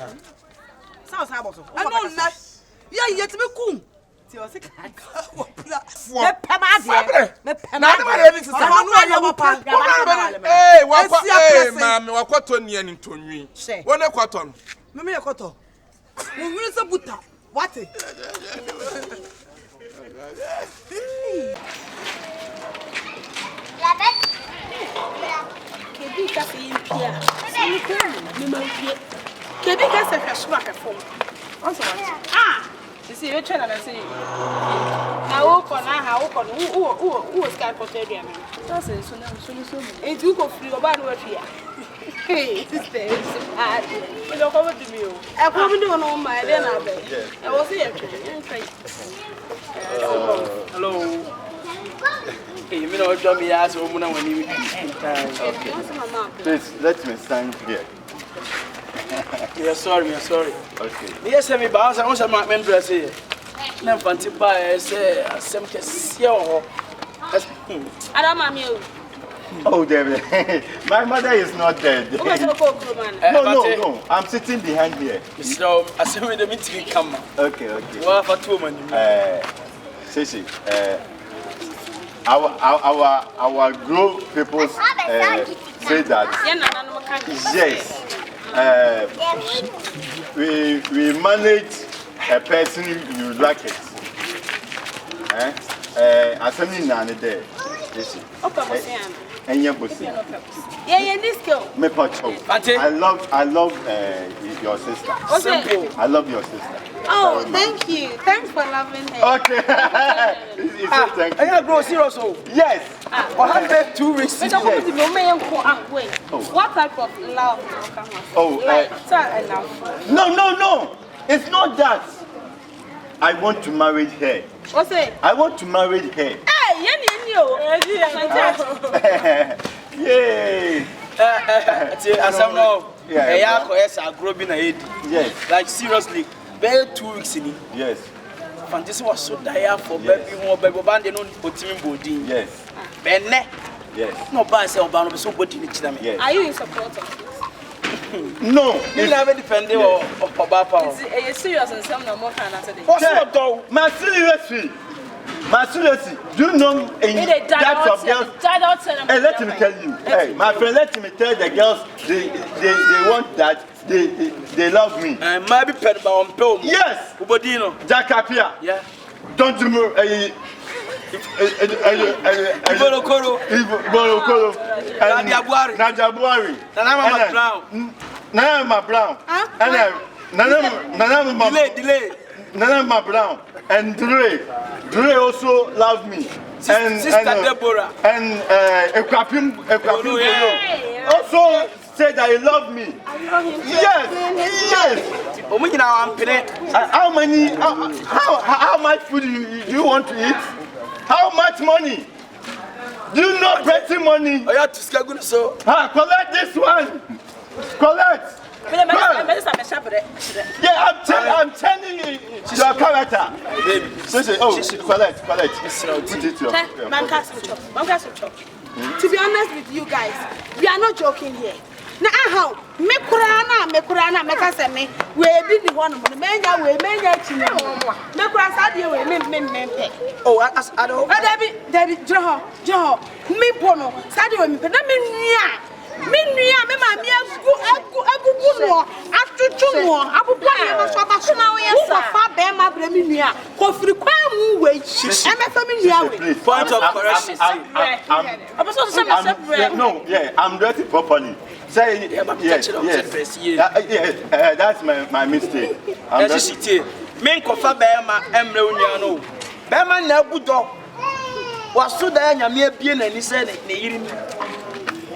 Sounds how about? I don't know. Yeah, yet me kum. Ti o se ka. Me Fabre. Me pema. Na ma ready to say. Anu aya papa. Hey, wakwato ni ani tonwi. Wona kwato no. Me yakoto. Mo nwere se buta. What? Kebi ka se impia. Sini kan me ma fie. Kebi ka se hweso ahwefo. Onso what? Ah. Sisi you try na say. Na wo ko na ha wo ko no wo sky for tell you. That's it. So it's you go free or bad work here. Hey, sister, it's bad. You don't come to me. I come to know my then I was here. Hello. Hey, you know, Johnny asked woman when you Please, let me stand here. Yeah, sorry. Okay. Yes, me bounce. I want my member say. Na fanti ba say asem kese o. Oh, David. My mother is not dead. No. I'm sitting behind here. So, asem we the meeting come. Okay. Wa fa two man. Sisi, our group people say that yes, we manage a person you like it. Assembly none there. And your pussy. Yeah, this girl. I love your sister. Simple. I love your sister. Oh, thank you. Thanks for loving her. Okay. Thank you. Are you grow serious? Yes. 102 weeks. Wait. What type of love? No. It's not that. I want to marry her. What's it? I want to marry her. Hey, Yay. Asam no. Yeah, grow be na head. Yes. Like seriously, bare 2 weeks in. Yes. Fantasy was so dire for baby who baby band no otimi body. Yes. Benne. Yes. No ba say oba no be so body ni chira me. Yes. are you in support of this? No. You never depend on oba pa. Is it serious and some no more can answer this? What's up though? My seriously. Do you know in types of girls? Hey, let me tell you. Hey, my friend, let me tell the girls they want that they love me. Maybe pen ba on pe. Yes. Ubodino. Jakapia. Yeah. Don't you move. Bolokoro. Najabuari. Nana Brown. Delay. Nana Brown and Dre also love me. Sister Deborah. And Ekwapim also said that he loved me. I love him. Yes. How much food do you want to eat? How much money? Do you know plenty money? I have to schedule so. Collect this one. Collect. Yeah, I'm telling you your character. Baby. Collect. Put it here. To be honest with you guys, we are not joking here. Now, me kurana, make us me. We did the one of menya, we chino. Me kurasa di we me. Oh, I don't. David, Joe, me pono. Sadi we me pe na me nua me mama mi agugu no atutu no abubu ya no so ba so na we yesa fa be ma bre me nua ko firi kwa mu we e me fa me nua we Point of correction. I'm dressing properly. Say yes. That's my mistake. Men kofa be ma emre onua no be ma na agudo waso da nyame abie na ni se ne yiri mi.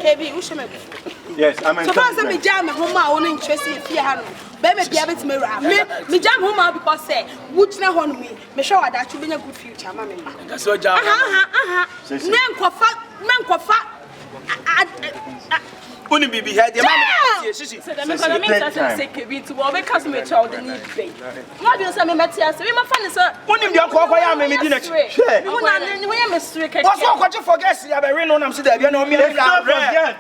Yes, I'm so far say me jam home a won interest in fear ha no be me bia betime ra me jam home because say wuchina ho no me hwe wada chu benya good future ma me ma That's what jam. men kofa Uni bibi head your man. So the me say kebi to we cause me child need pay. What do you say me metia say me ma fa ne sir Uni ndi akwa ya me di na chi. Me wona ne we me stre ka. What's what you forget see be we no nam see there be no me na forget.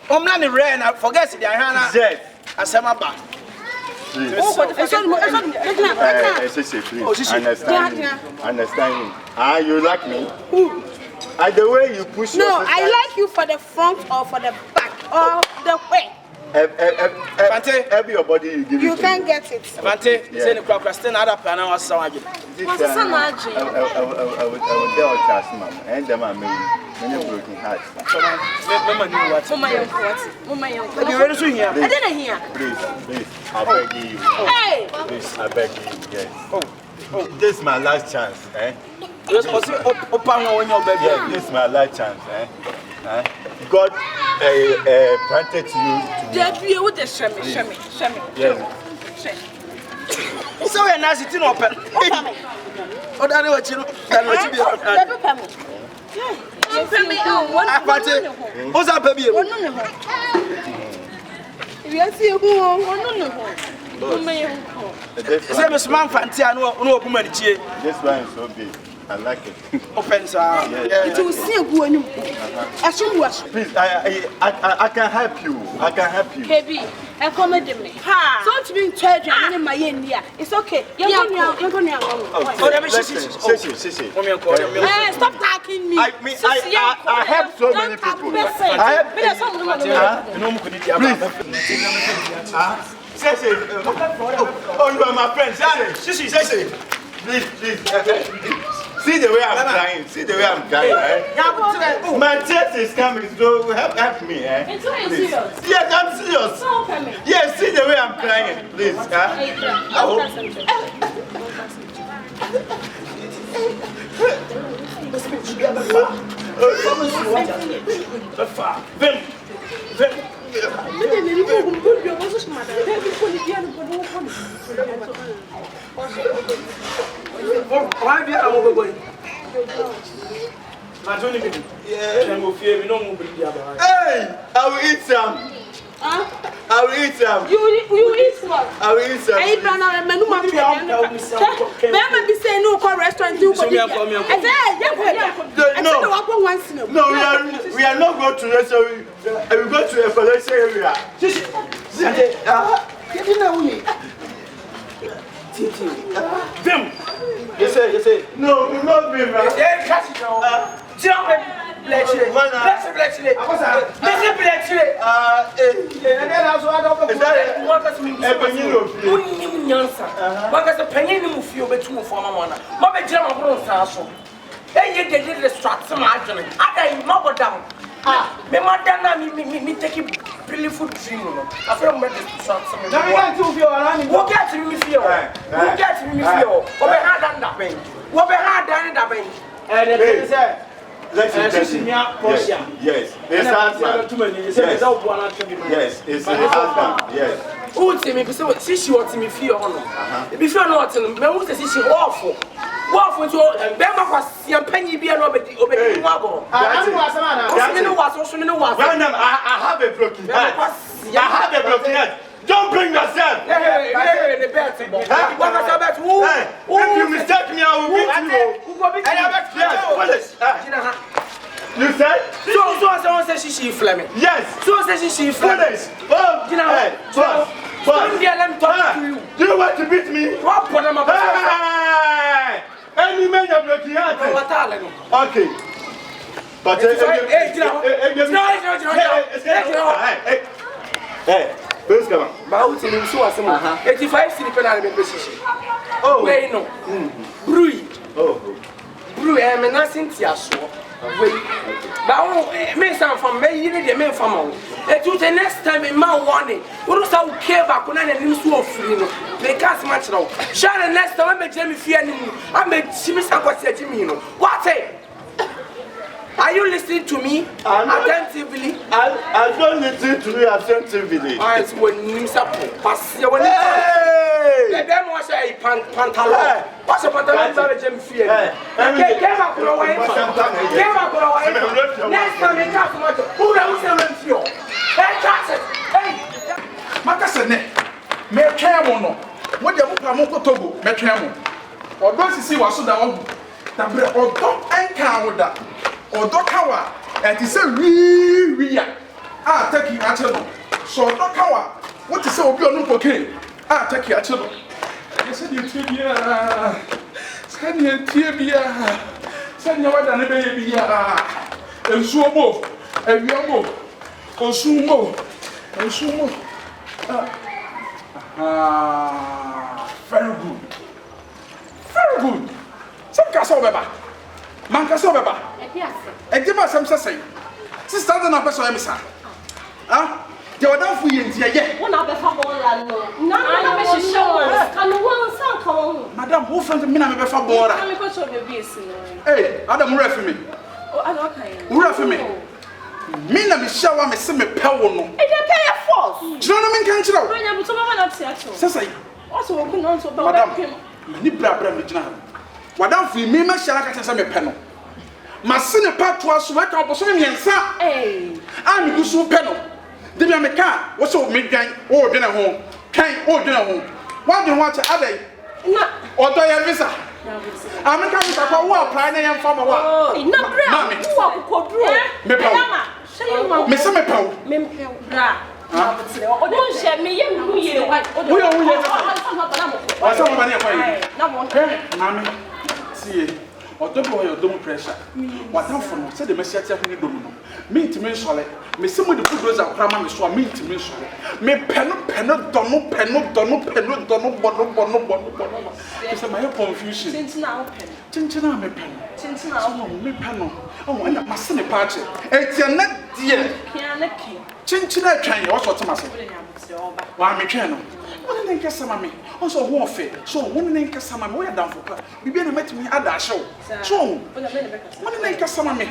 Omna ni rare na forget see there na. Yes. Asema ba. Please. Understand me. You like me? The way you push no, your sister. I like you for the front or for the back or the way. Every body you give you can't get it. Fante, say the procrastinate other plan was so again. What's the sun I will tell Charles, ma'am, and the man many broken hearts. Mama, you ready to hear? I didn't hear. Please, I beg you. Hey! Please, I beg you, yes. Oh, this is my last chance, eh? Yes, Yeah, this is my last chance. God planted you to me. Debbie, with the shame. Yes. So we're not sitting open. Oh, that what you know. That what you be. What's up, baby? Yes, you Say, Miss Manfanti, I know woman. This one is so big. I like it. Offense, it will see a good Please, I can help you. I can help you. Baby, accommodate me. Don't be treasure in my India. It's okay. You're going to stop talking me. I help so many people. Oh, you are my friend. Please. See the way I'm crying. See the way I'm crying. My chest is coming, so help me. It's serious. Yes, I'm serious. Yes, see the way I'm crying. Please. Why be I will go? Hey, I will eat some. I will eat some. You eat what? I will eat some. I be saying no restaurant. No, we are not going to restaurant. We go to a collection area. Them. You say. No, not me, man. Me madam me take beautiful dream no. I feel me this something. Now we get to feel around. What get to me feel? What get to me feel? What be hard than that ben? What be hard than that ben? And the thing is yes, it's husband. Yes, it's husband. Yes. Who tell me see she what me feel no. If you know what me who say she awful. What for to be ma kwasi ampanyi bia no obedi nwabo. I have a broken heart. I have a broken heart. Don't bring yourself. Hey, the bet. If you mistake me, I will beat you. You said? So someone says she Fleming. Yes. So says she Fleming. Oh, you know. Let me talk to you. Do you want to beat me? What put them up? Any man of your heart. Okay. But hey, who's coming? About to him, so 85 sleeping out of the position. Oh, wait, no. Brew. Oh, brew, I'm nothing to us. Wait, but me some from me, you need a man from home. And to the next time in my warning, what was our care back when I didn't so free? They can't match now. Shall the next time I made Jimmy fear anymore. I made Jimmy Sanko say to me, what? Are you listening to me attentively? I don't listen to you attentively. I when you pass your way. Let them wash a pantalon. What's a pantalon? Jim fear. Next time they talk about who else is you? Hey, Makasene, me twemo no. Wo de mo pa mo kotogo, me twemo. Odo sisi waso da wo. Da bre odo enka wo da. Odo kawa, ti se wi ya. Ah, take you ache no. So odo kawa, what ti se obi onu poke. Ah, take you ache no. Se di tie bia. Se di tie bia. Se nya wada ne be ye bia. Ensuo mo, ewiamo. Osumo. Very good. Very good. Some castle beba. Man castle beba. E give us some say. Sister na person emisa. Ah? The other for you, yeah. One of the family, no, I'm sure. Can one son come? Madam, who from the minute before board? Hey, Adam, refer me. Who refer me? Me na me shower me see me power no. E dey pay a force. Do you know me can chiro? Banya buto mama na tiacho. Sasa. Also wo kun on so ba Madam, ni bra me gina. Wadam fi me ma shara ka tese me pe no. Ma se ne patwa so we ka oboso me miensa. Eh. A me gusu pe no. De bia me ka wo so me dwan wo dwene ho. Kan wo dwene ho. Wa de ho ache adai. Na odo ya visa. America visa kwa wo apply na yem fama wa. Na bra. Wo akokoduro. Me pa. Me se me pa. Me bra. Odo nse me ye mu ye. Wo yo wo ye. Wa so mo ba ne kwa yi. Na mo. Mami. See. Odo bo yo dom pressure. Watam for no se de mesi ati ahwe ni dom no. Me ntimi nsole. Me se mo de food doza krama me so me ntimi nsole. Me peno dono bono. It's my confusion. Chinchina me pen. Chinchina me pen. Oh, and my son party. It's a net dear. Chinchina train, also to myself. Why me channel? One name Cassamami, also warfare. So one name Cassamami, we are down for her. We better met me at that show. So one name Cassamami.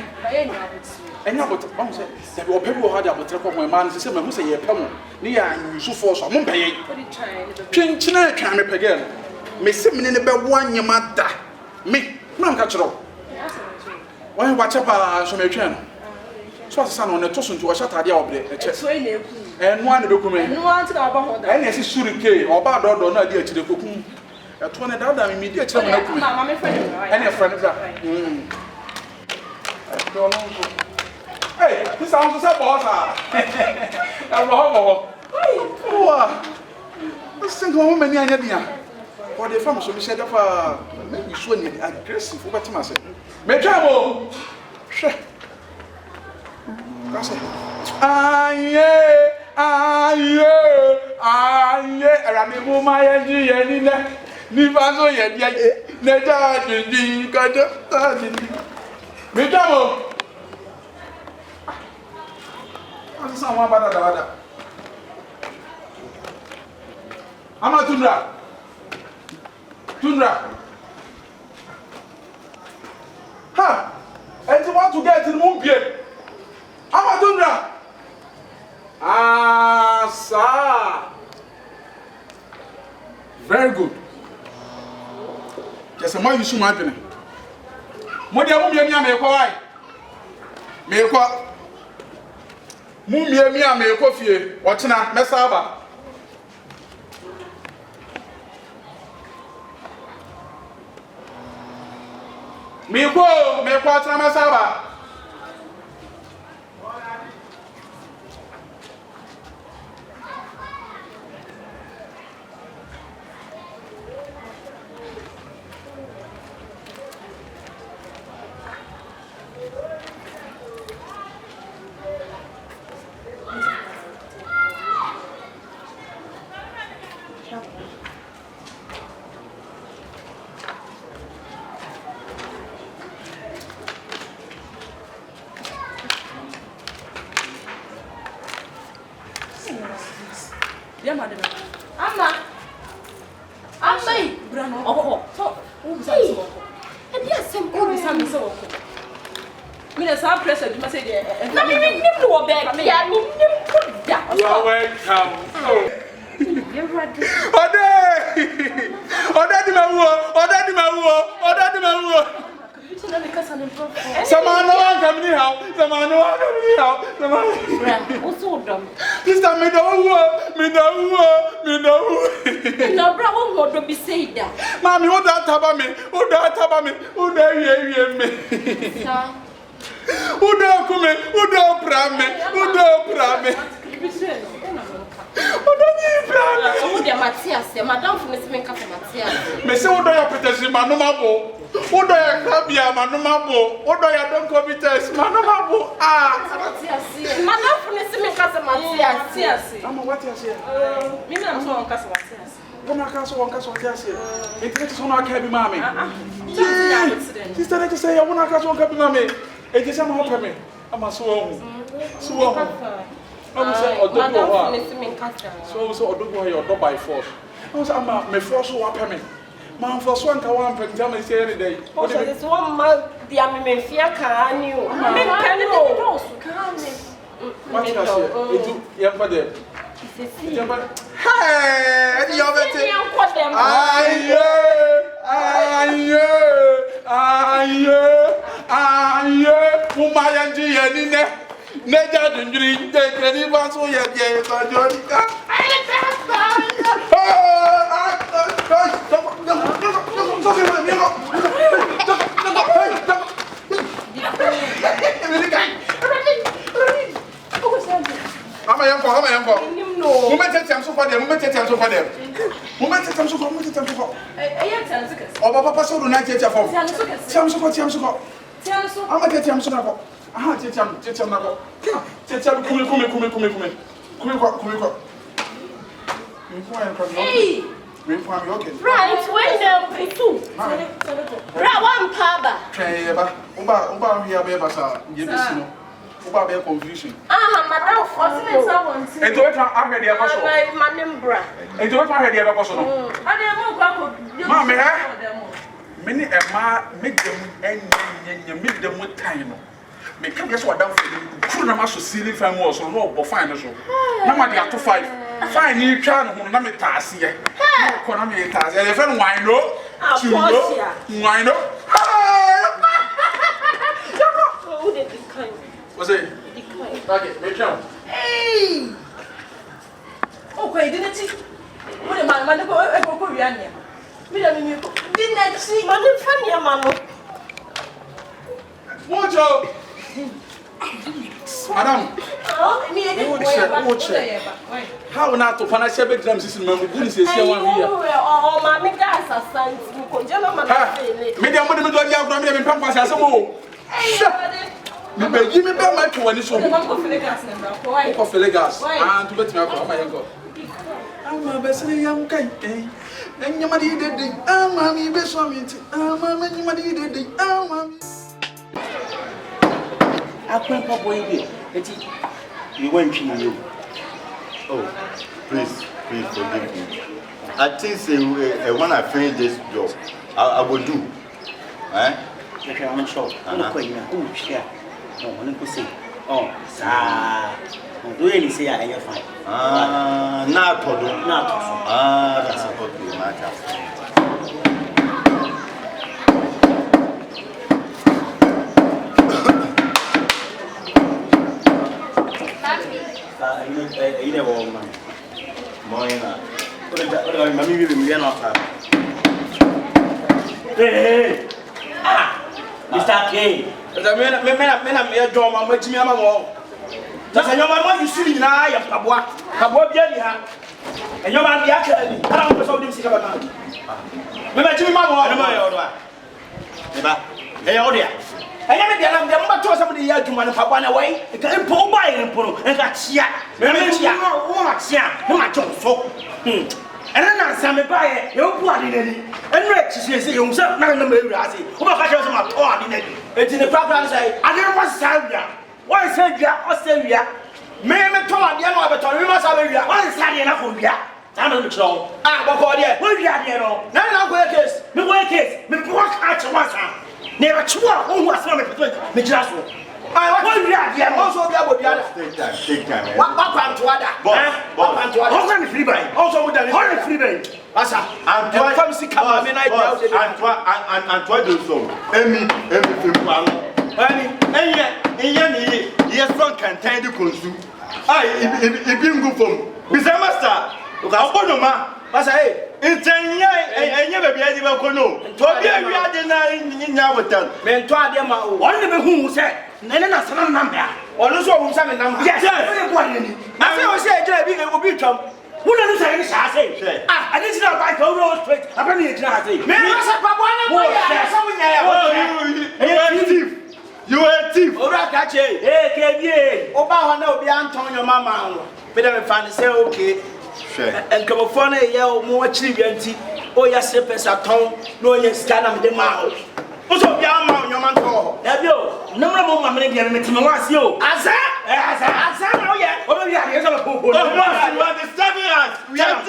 And now, but I said that your people had about to my man, the same who say a pemo. Near you so force or Montpellier. Chinchina train me again. Me se me ne be wan yamada me no nka kiro why watch up so me twen so asesa no ne to so nti wo shatade a obre e che so e na eku enu an be kuma enu an ti na oba ho da e na esi surike oba dodo na ade akire kokum e to ne dada me di akire na kuma mama me friend e na friend da do no so hey this sounds so boss ah e ro ho wa this thing go me ni anya dia. What the family so me said for maybe so need aggressive for better myself. Me jamo. She. That's it. Aye. Ara mi mo ma ye ji ye ni na. Ni ba so ye dia na ja ji ka ta ji. Me jamo. Asa sa wa bada da. Amatundra. Tundra. Ha! And you want to get in Mumpie? I'm a Tundra. Ah, sir. Very good. Just a more you should imagine. Modia Mumia may cry. May call Mumia may coffee. What's not Messaba? Me kwa tama saba. Mami, who that taba me? Who that ye me? Who that come? Who that prame? Who that prame? Who that prame? Who that Matthias? Madame for Miss Minka for Matthias. Me say who that protection manumabo? Who that kabia manumabo? Who that don't covetous manumabo? Ah, Matthias. Madame for Miss Minka for Matthias. I'm what you say. Me na so on kasa Matthias. One castle, one castle, yes. It is on our cabin, mammy. Sister, let us say, I want to catch one cabin, mammy. It is a more cabin. I'm a so. I'm saying, or don't go. So, don't go your door by force. I was my force will happen me. Man, for one, I want tell me say every day. Oh, so this 1 month, the American fear can you? What you say? It you for them. Hey, you have it. Aye. Umaya ndi yeni ne. Neja dunduri de kredi baso ye ka jori ka. Ama yanko. Mumete tiam so for them. O papa so do na tiam for. Tiam so. Ama tiam so na for. Aha, tiam na for. Tiam kume. Hey! Right, when the two. One paba. Uba here be basa. Uba be confusion. Madam Fossil. And to it I heard the apostle. My name And to it I heard the apostle. Mamma, many a ma make them and make them with time. Make them guess what down for you. Couldn't have ceiling fan was or no, but fine. So, no matter up to 5. Fine, you can hold me task here. Economy task. And if I know, what's it? Okay, make sure. Hey! Okay, didn't you? What am I? Didn't see money from your mamma. Mojo! Madam, how not to punish a big drum system? Goodness is here 1 year. Oh, my guys are signed. Medium would do your family and pampas as a move. Give me back my 2 and so for Philigas and to let me up. My God. I'm a best young kind. And your money did the mammy best one. Mamma, you money did the mammy. I can't pop away. You went to you. Oh, please forgive me. I think when I finish this job, I will do. Eh? Okay, I'm sure. Oh, share. Oh, I'm going to say. Oh, sir. Do you say I am fine? Not to that's okay, matter. You never man. Morning. What are mommy giving me an offer? Hey! Mr. K. The men are mere drum and wait me on my wall. That's a young man you see now. I am Pabua Biania. And your man, the academy. I don't know what you about. Remember, Jimmy, my order. Hey, Odia. I never did. I'm the number 2 somebody here to man Papa away. It can pull by and pull and got chia. Remember, what so. And then I said, buy it, your blood in it. And Rex, she says, you yourself, not in the movie. I say, who are my torn in it? It's in the program. Say, I never was Serbia. Why Serbia, Australia? Maybe torn, you know, but we must have a real. Why is that enough of ya? I'm not sure. But for you, what you have here? Now, work is, me work at once. Never true, who was not me just. I want you have also be able to take time. What happened to other? What happened to other? How can free buy? Also with the free buy. Asa, and come see come I mean Antoine do so. Emi film yes from can tell the consume. It been good for Mr. Master. Look how ma. Asa hey. It's a never be able to know. To be a real dinner in Yeboah. Men to them one of whom said, Nana some number. Or no so some number. Yes, I say, it will be Trump. Who doesn't say, I say, I didn't know by Togo straight. I don't need to You are a thief. Oh, catch it. Hey, Oba, no, be Antonio Mamma. Better find say, okay. And come upon a yell more children. Oh, yes, steppers at home. No, yes, can of the mouth. Also, young man, your man, have you? No more money, get me to my you. As I, oh, yeah, oh, yeah, are disturbing us. We are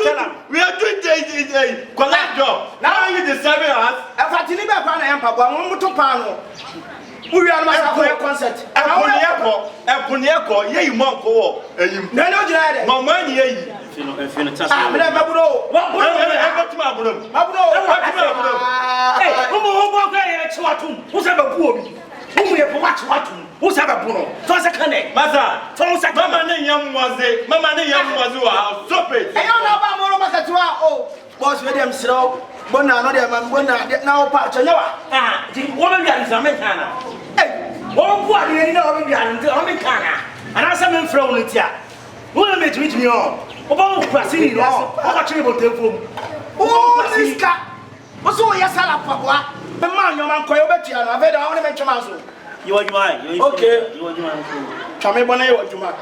doing the collect job. Now are you disturbing us? If I didn't have an empire, one more to panel. We are not a concert. Eponiako, ye monko, no money, if you who's ever born? Toss a connect, Mother. Toss a Mamma Yam was it. Mamma Yam was stop it. I don't know about Moromacatua. Oh, was William Slow, Bona, no, now, Pacha. Ah, the woman is Americana. Hey, what do you know of Americana? And I summon from it here. Who made me on? About Brasini, watching about the phone. Oh, this cat. What's all your salad, Papa? The man, your man, Coyobetia, I've had only mention also. You are mine. Okay. You are mine. Come here, Bonnet, what you want.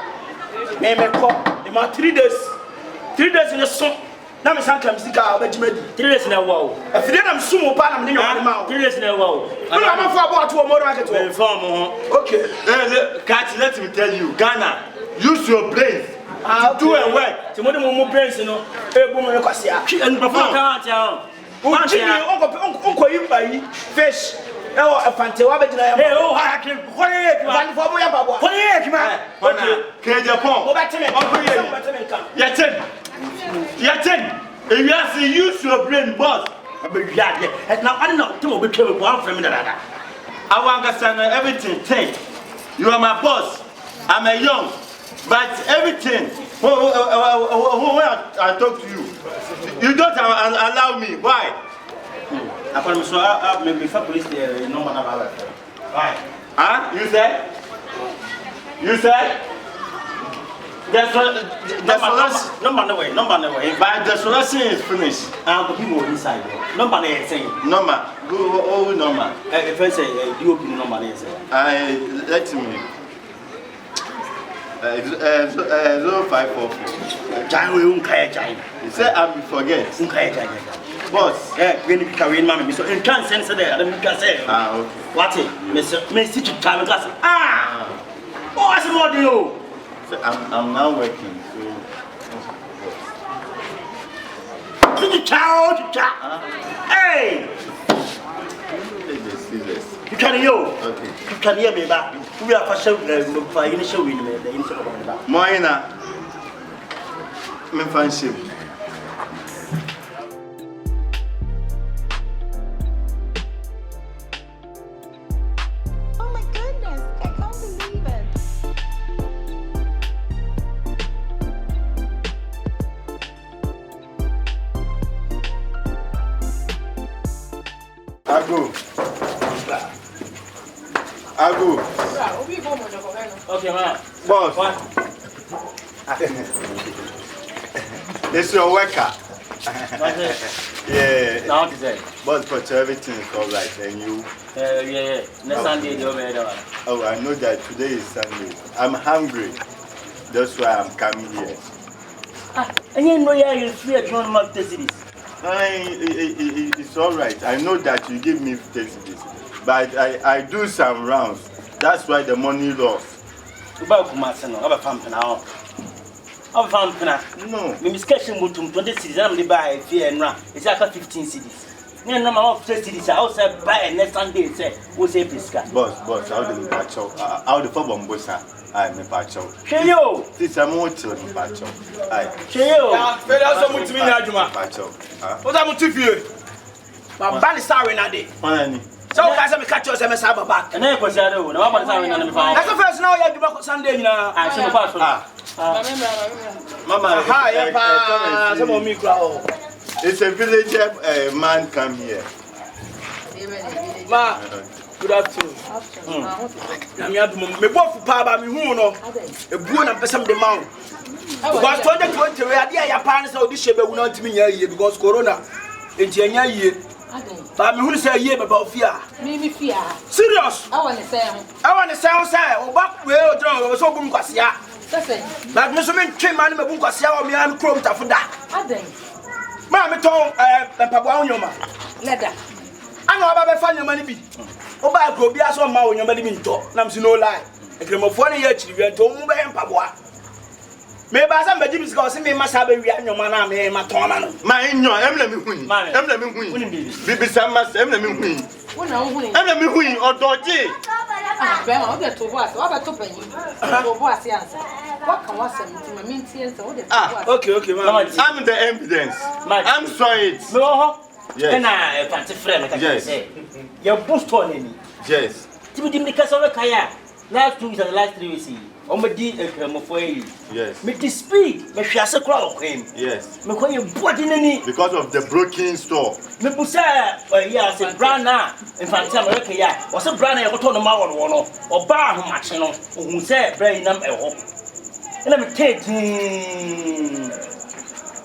Name a cop. In my 3 days. 3 days in the sun. Now, my son comes to car, but 3 days in a wall. If you didn't assume upon I'm in your mouth. 3 days in a wall. I'm not about to a more market to inform. Okay. Cat, let me tell you, Ghana, use your brains. I'll do a work. To more brains, you know. A woman, and before Uncle, you buy fish. Oh, a fancy wabbit. Oh, I can one for my papa. What can you go back to me? Yatin, if you have to use your brain, boss. And now I don't know, two will be killed one from another. I understand everything. Take. You are my boss. I'm a young, but everything. When I talk to you, you don't allow me. Why? I promise you, I may be for police there. No one about it. Why? Huh? You said? You said? Number way. But the solution is finished. The people inside. Number saying. Number. Go number. If I say you open number, let me. 0544. Jai will kaya. He said I will forget. Boss, when you carry in mammy, so in can't sense there, I can say. Ah, okay. What it? Mr. Time class. Ah! Oh, what's more do you? So I'm now working. So the child, hey! You can hear. Okay. You can hear me back. We are for show for initial win the initial about. Moina. Me fancy. Agu. Okay, man. Boss. What? This is your worker. Yeah. Now what is it? Boss, but everything is all right. And you? Yeah. Next Sunday, you're ready. Oh, I know that today is Sunday. I'm hungry. That's why I'm coming here. And you know you're free at one month this. It's all right. I know that you give me this. But I do some rounds. That's why the money lost. About Kumasano, I'm a pump now. I'm a pump now. No. The discussion will 20 cities. I'm the buy fear and run. It's like 15 cities. No, no, of 30 cities. I also buy next Sunday. Say, who's a pisca? Boss, I'll do patch out. I'll the problem, I'm a patch out. Cheyo! This I'm more to the patch out. Cheyo! Fell so much to me, Ajuma. Patch out. What am I to you? My band is sorry, Nadi. So I said, catch us and a back. And then, because I don't know what I'm that's the first now you have to Sunday. I should pass. Mama, hi, some of me crowd. It's a village man come here. Ma, good afternoon. I'm here to me both Papa, me who know a boon and person the mount. But 2020, we are there, your parents or this shape will not be here because Corona in January. But who say ye about fear? Me fear. Serious? I want to say, oh, back where you so boom Cassia. But Mr. Came man, boom Cassia, or me, I'm chrome for that. Mamma told Papa Yoma. Letter. I know about finding your money be. Oh, by go be as one mouth, your money mean talk. Nam's no lie. A cream of 1 year, you went to Mumbai and Papa. Me ba sa mbedi bisika o se me ma sa ba wi anyoma na me ma ton ma no. Ma enyo emna me hui. Emna me hui. Bibi sa ma emna me hui. Wona hui. Emna me hui odoje. Be ma o de to bo ase, wa ba to panyi. To bo ase ansa. Wa kan wa sem nti ma minti ensa o de to bo ase. Okay, mama. I'm the evidence. I'm sorry. Me ho. Yes. Na fancy frame ka say. You boost on any. Yes. Tibi di mika so kaya. Last 2 weeks and the last 3 weeks. O me di mo for you. Yes. Me di speed, me hwiase kra o kwem. Yes. Me koye body nani because of the broken store. Me busa yeah say brand na infantile America ya. O say brand na e koto no ma wo no. O ba ahomache no. Ohun say brand nam e ho. Ina me take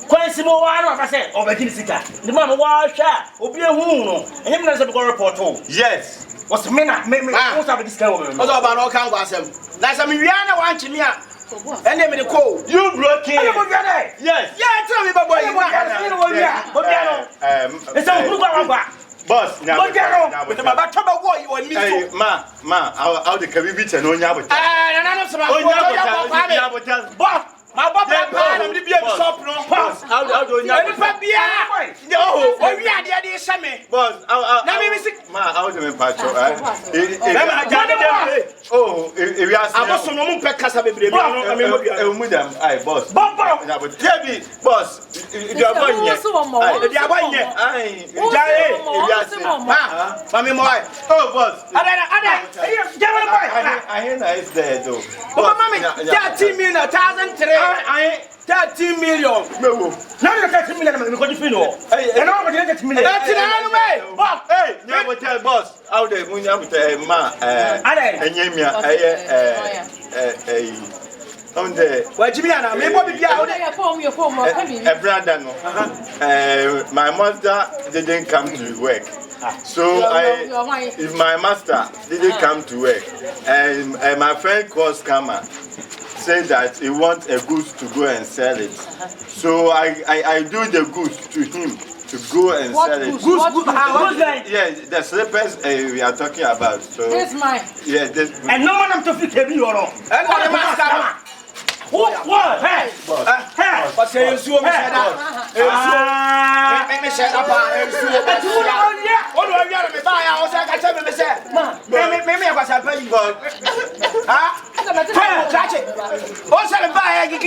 Kwansi mo wa no afase obekini sika. Ndi ma no wa hwa obi ehun no. Enyem na se be report o. Yes. What's me what's up with this guy over? Ozo ba no kan gwa asem. Na se me wia na wan chimi a. Ene me de ko. You broke it. Yes. Yeah, tell me boy. You want to know It's a group of boss, now. With my back to my boy, you and me. Ma, how the Caribbean and on Yabo. Boss. My Bob, I'm the beer shop, no pass. How do you know? No, we are the Sammy. Boss, how do you patch? Oh, if you are some Pecasa, boss. Boss, if you are going here, oh, boss. I hear nice there, though. Oh, mammy, 13 million, 13 million. Now you 30 million because you feel hey, and now you get million. That's it, boss. Hey, you tell boss how they when you have ma on the where Jimmy and me what be out a brother no. My mother didn't come to work. So if my master didn't come to work and my friend called scammer said that he wants a goods to go and sell it. So I do the goods to him to go and sell it. Goods? Yeah, the slippers we are talking about. So this mine. Yeah, this. And no one am to fit you or no. And what the master? What? Hey! Hey! But say you so me say that. Make me say that. What do I hear me buy? I was like I tell me say. Me I was pay you. Catch it. What's that buy? You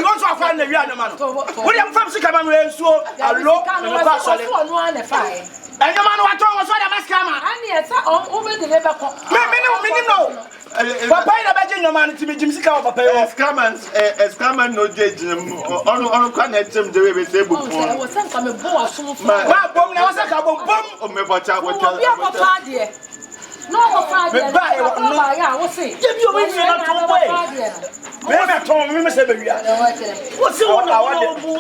want to find the real man. What you from Sika man we so allo me ba so le. And the man what was the mascama? And yes, over the neighbor. Me no. Papa ina beje nyoma ntimi jimsika o papa yo. Escaman no judge on can etem the way we say book. I was sent from a boy so Ma bom na was ka bom. O me bocha bocha. We are father. No father. Me buy no. Yeah, we see. Give you a reason not to wait. Me me ton me say be wia. What's the one I want to do?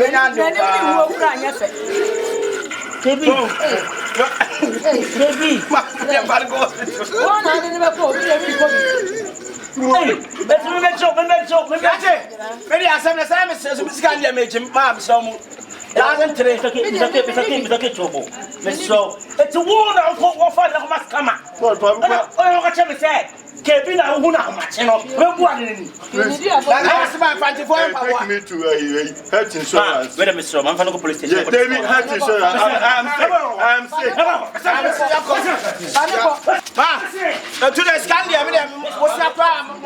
Me nya ndo. Baby. Baby. One I never go. Hey, let's make sure. Maybe I said the same says we can get me mom some. Doesn't train to get trouble. Miss So, it's a woman of father must come out. Oh, what you said. Kevin, I won't have much. You know, take me to health insurance. Wait a minute, I'm going to police station. Yeah, David, health insurance. I'm sick. To the Scandinavia, what's your problem?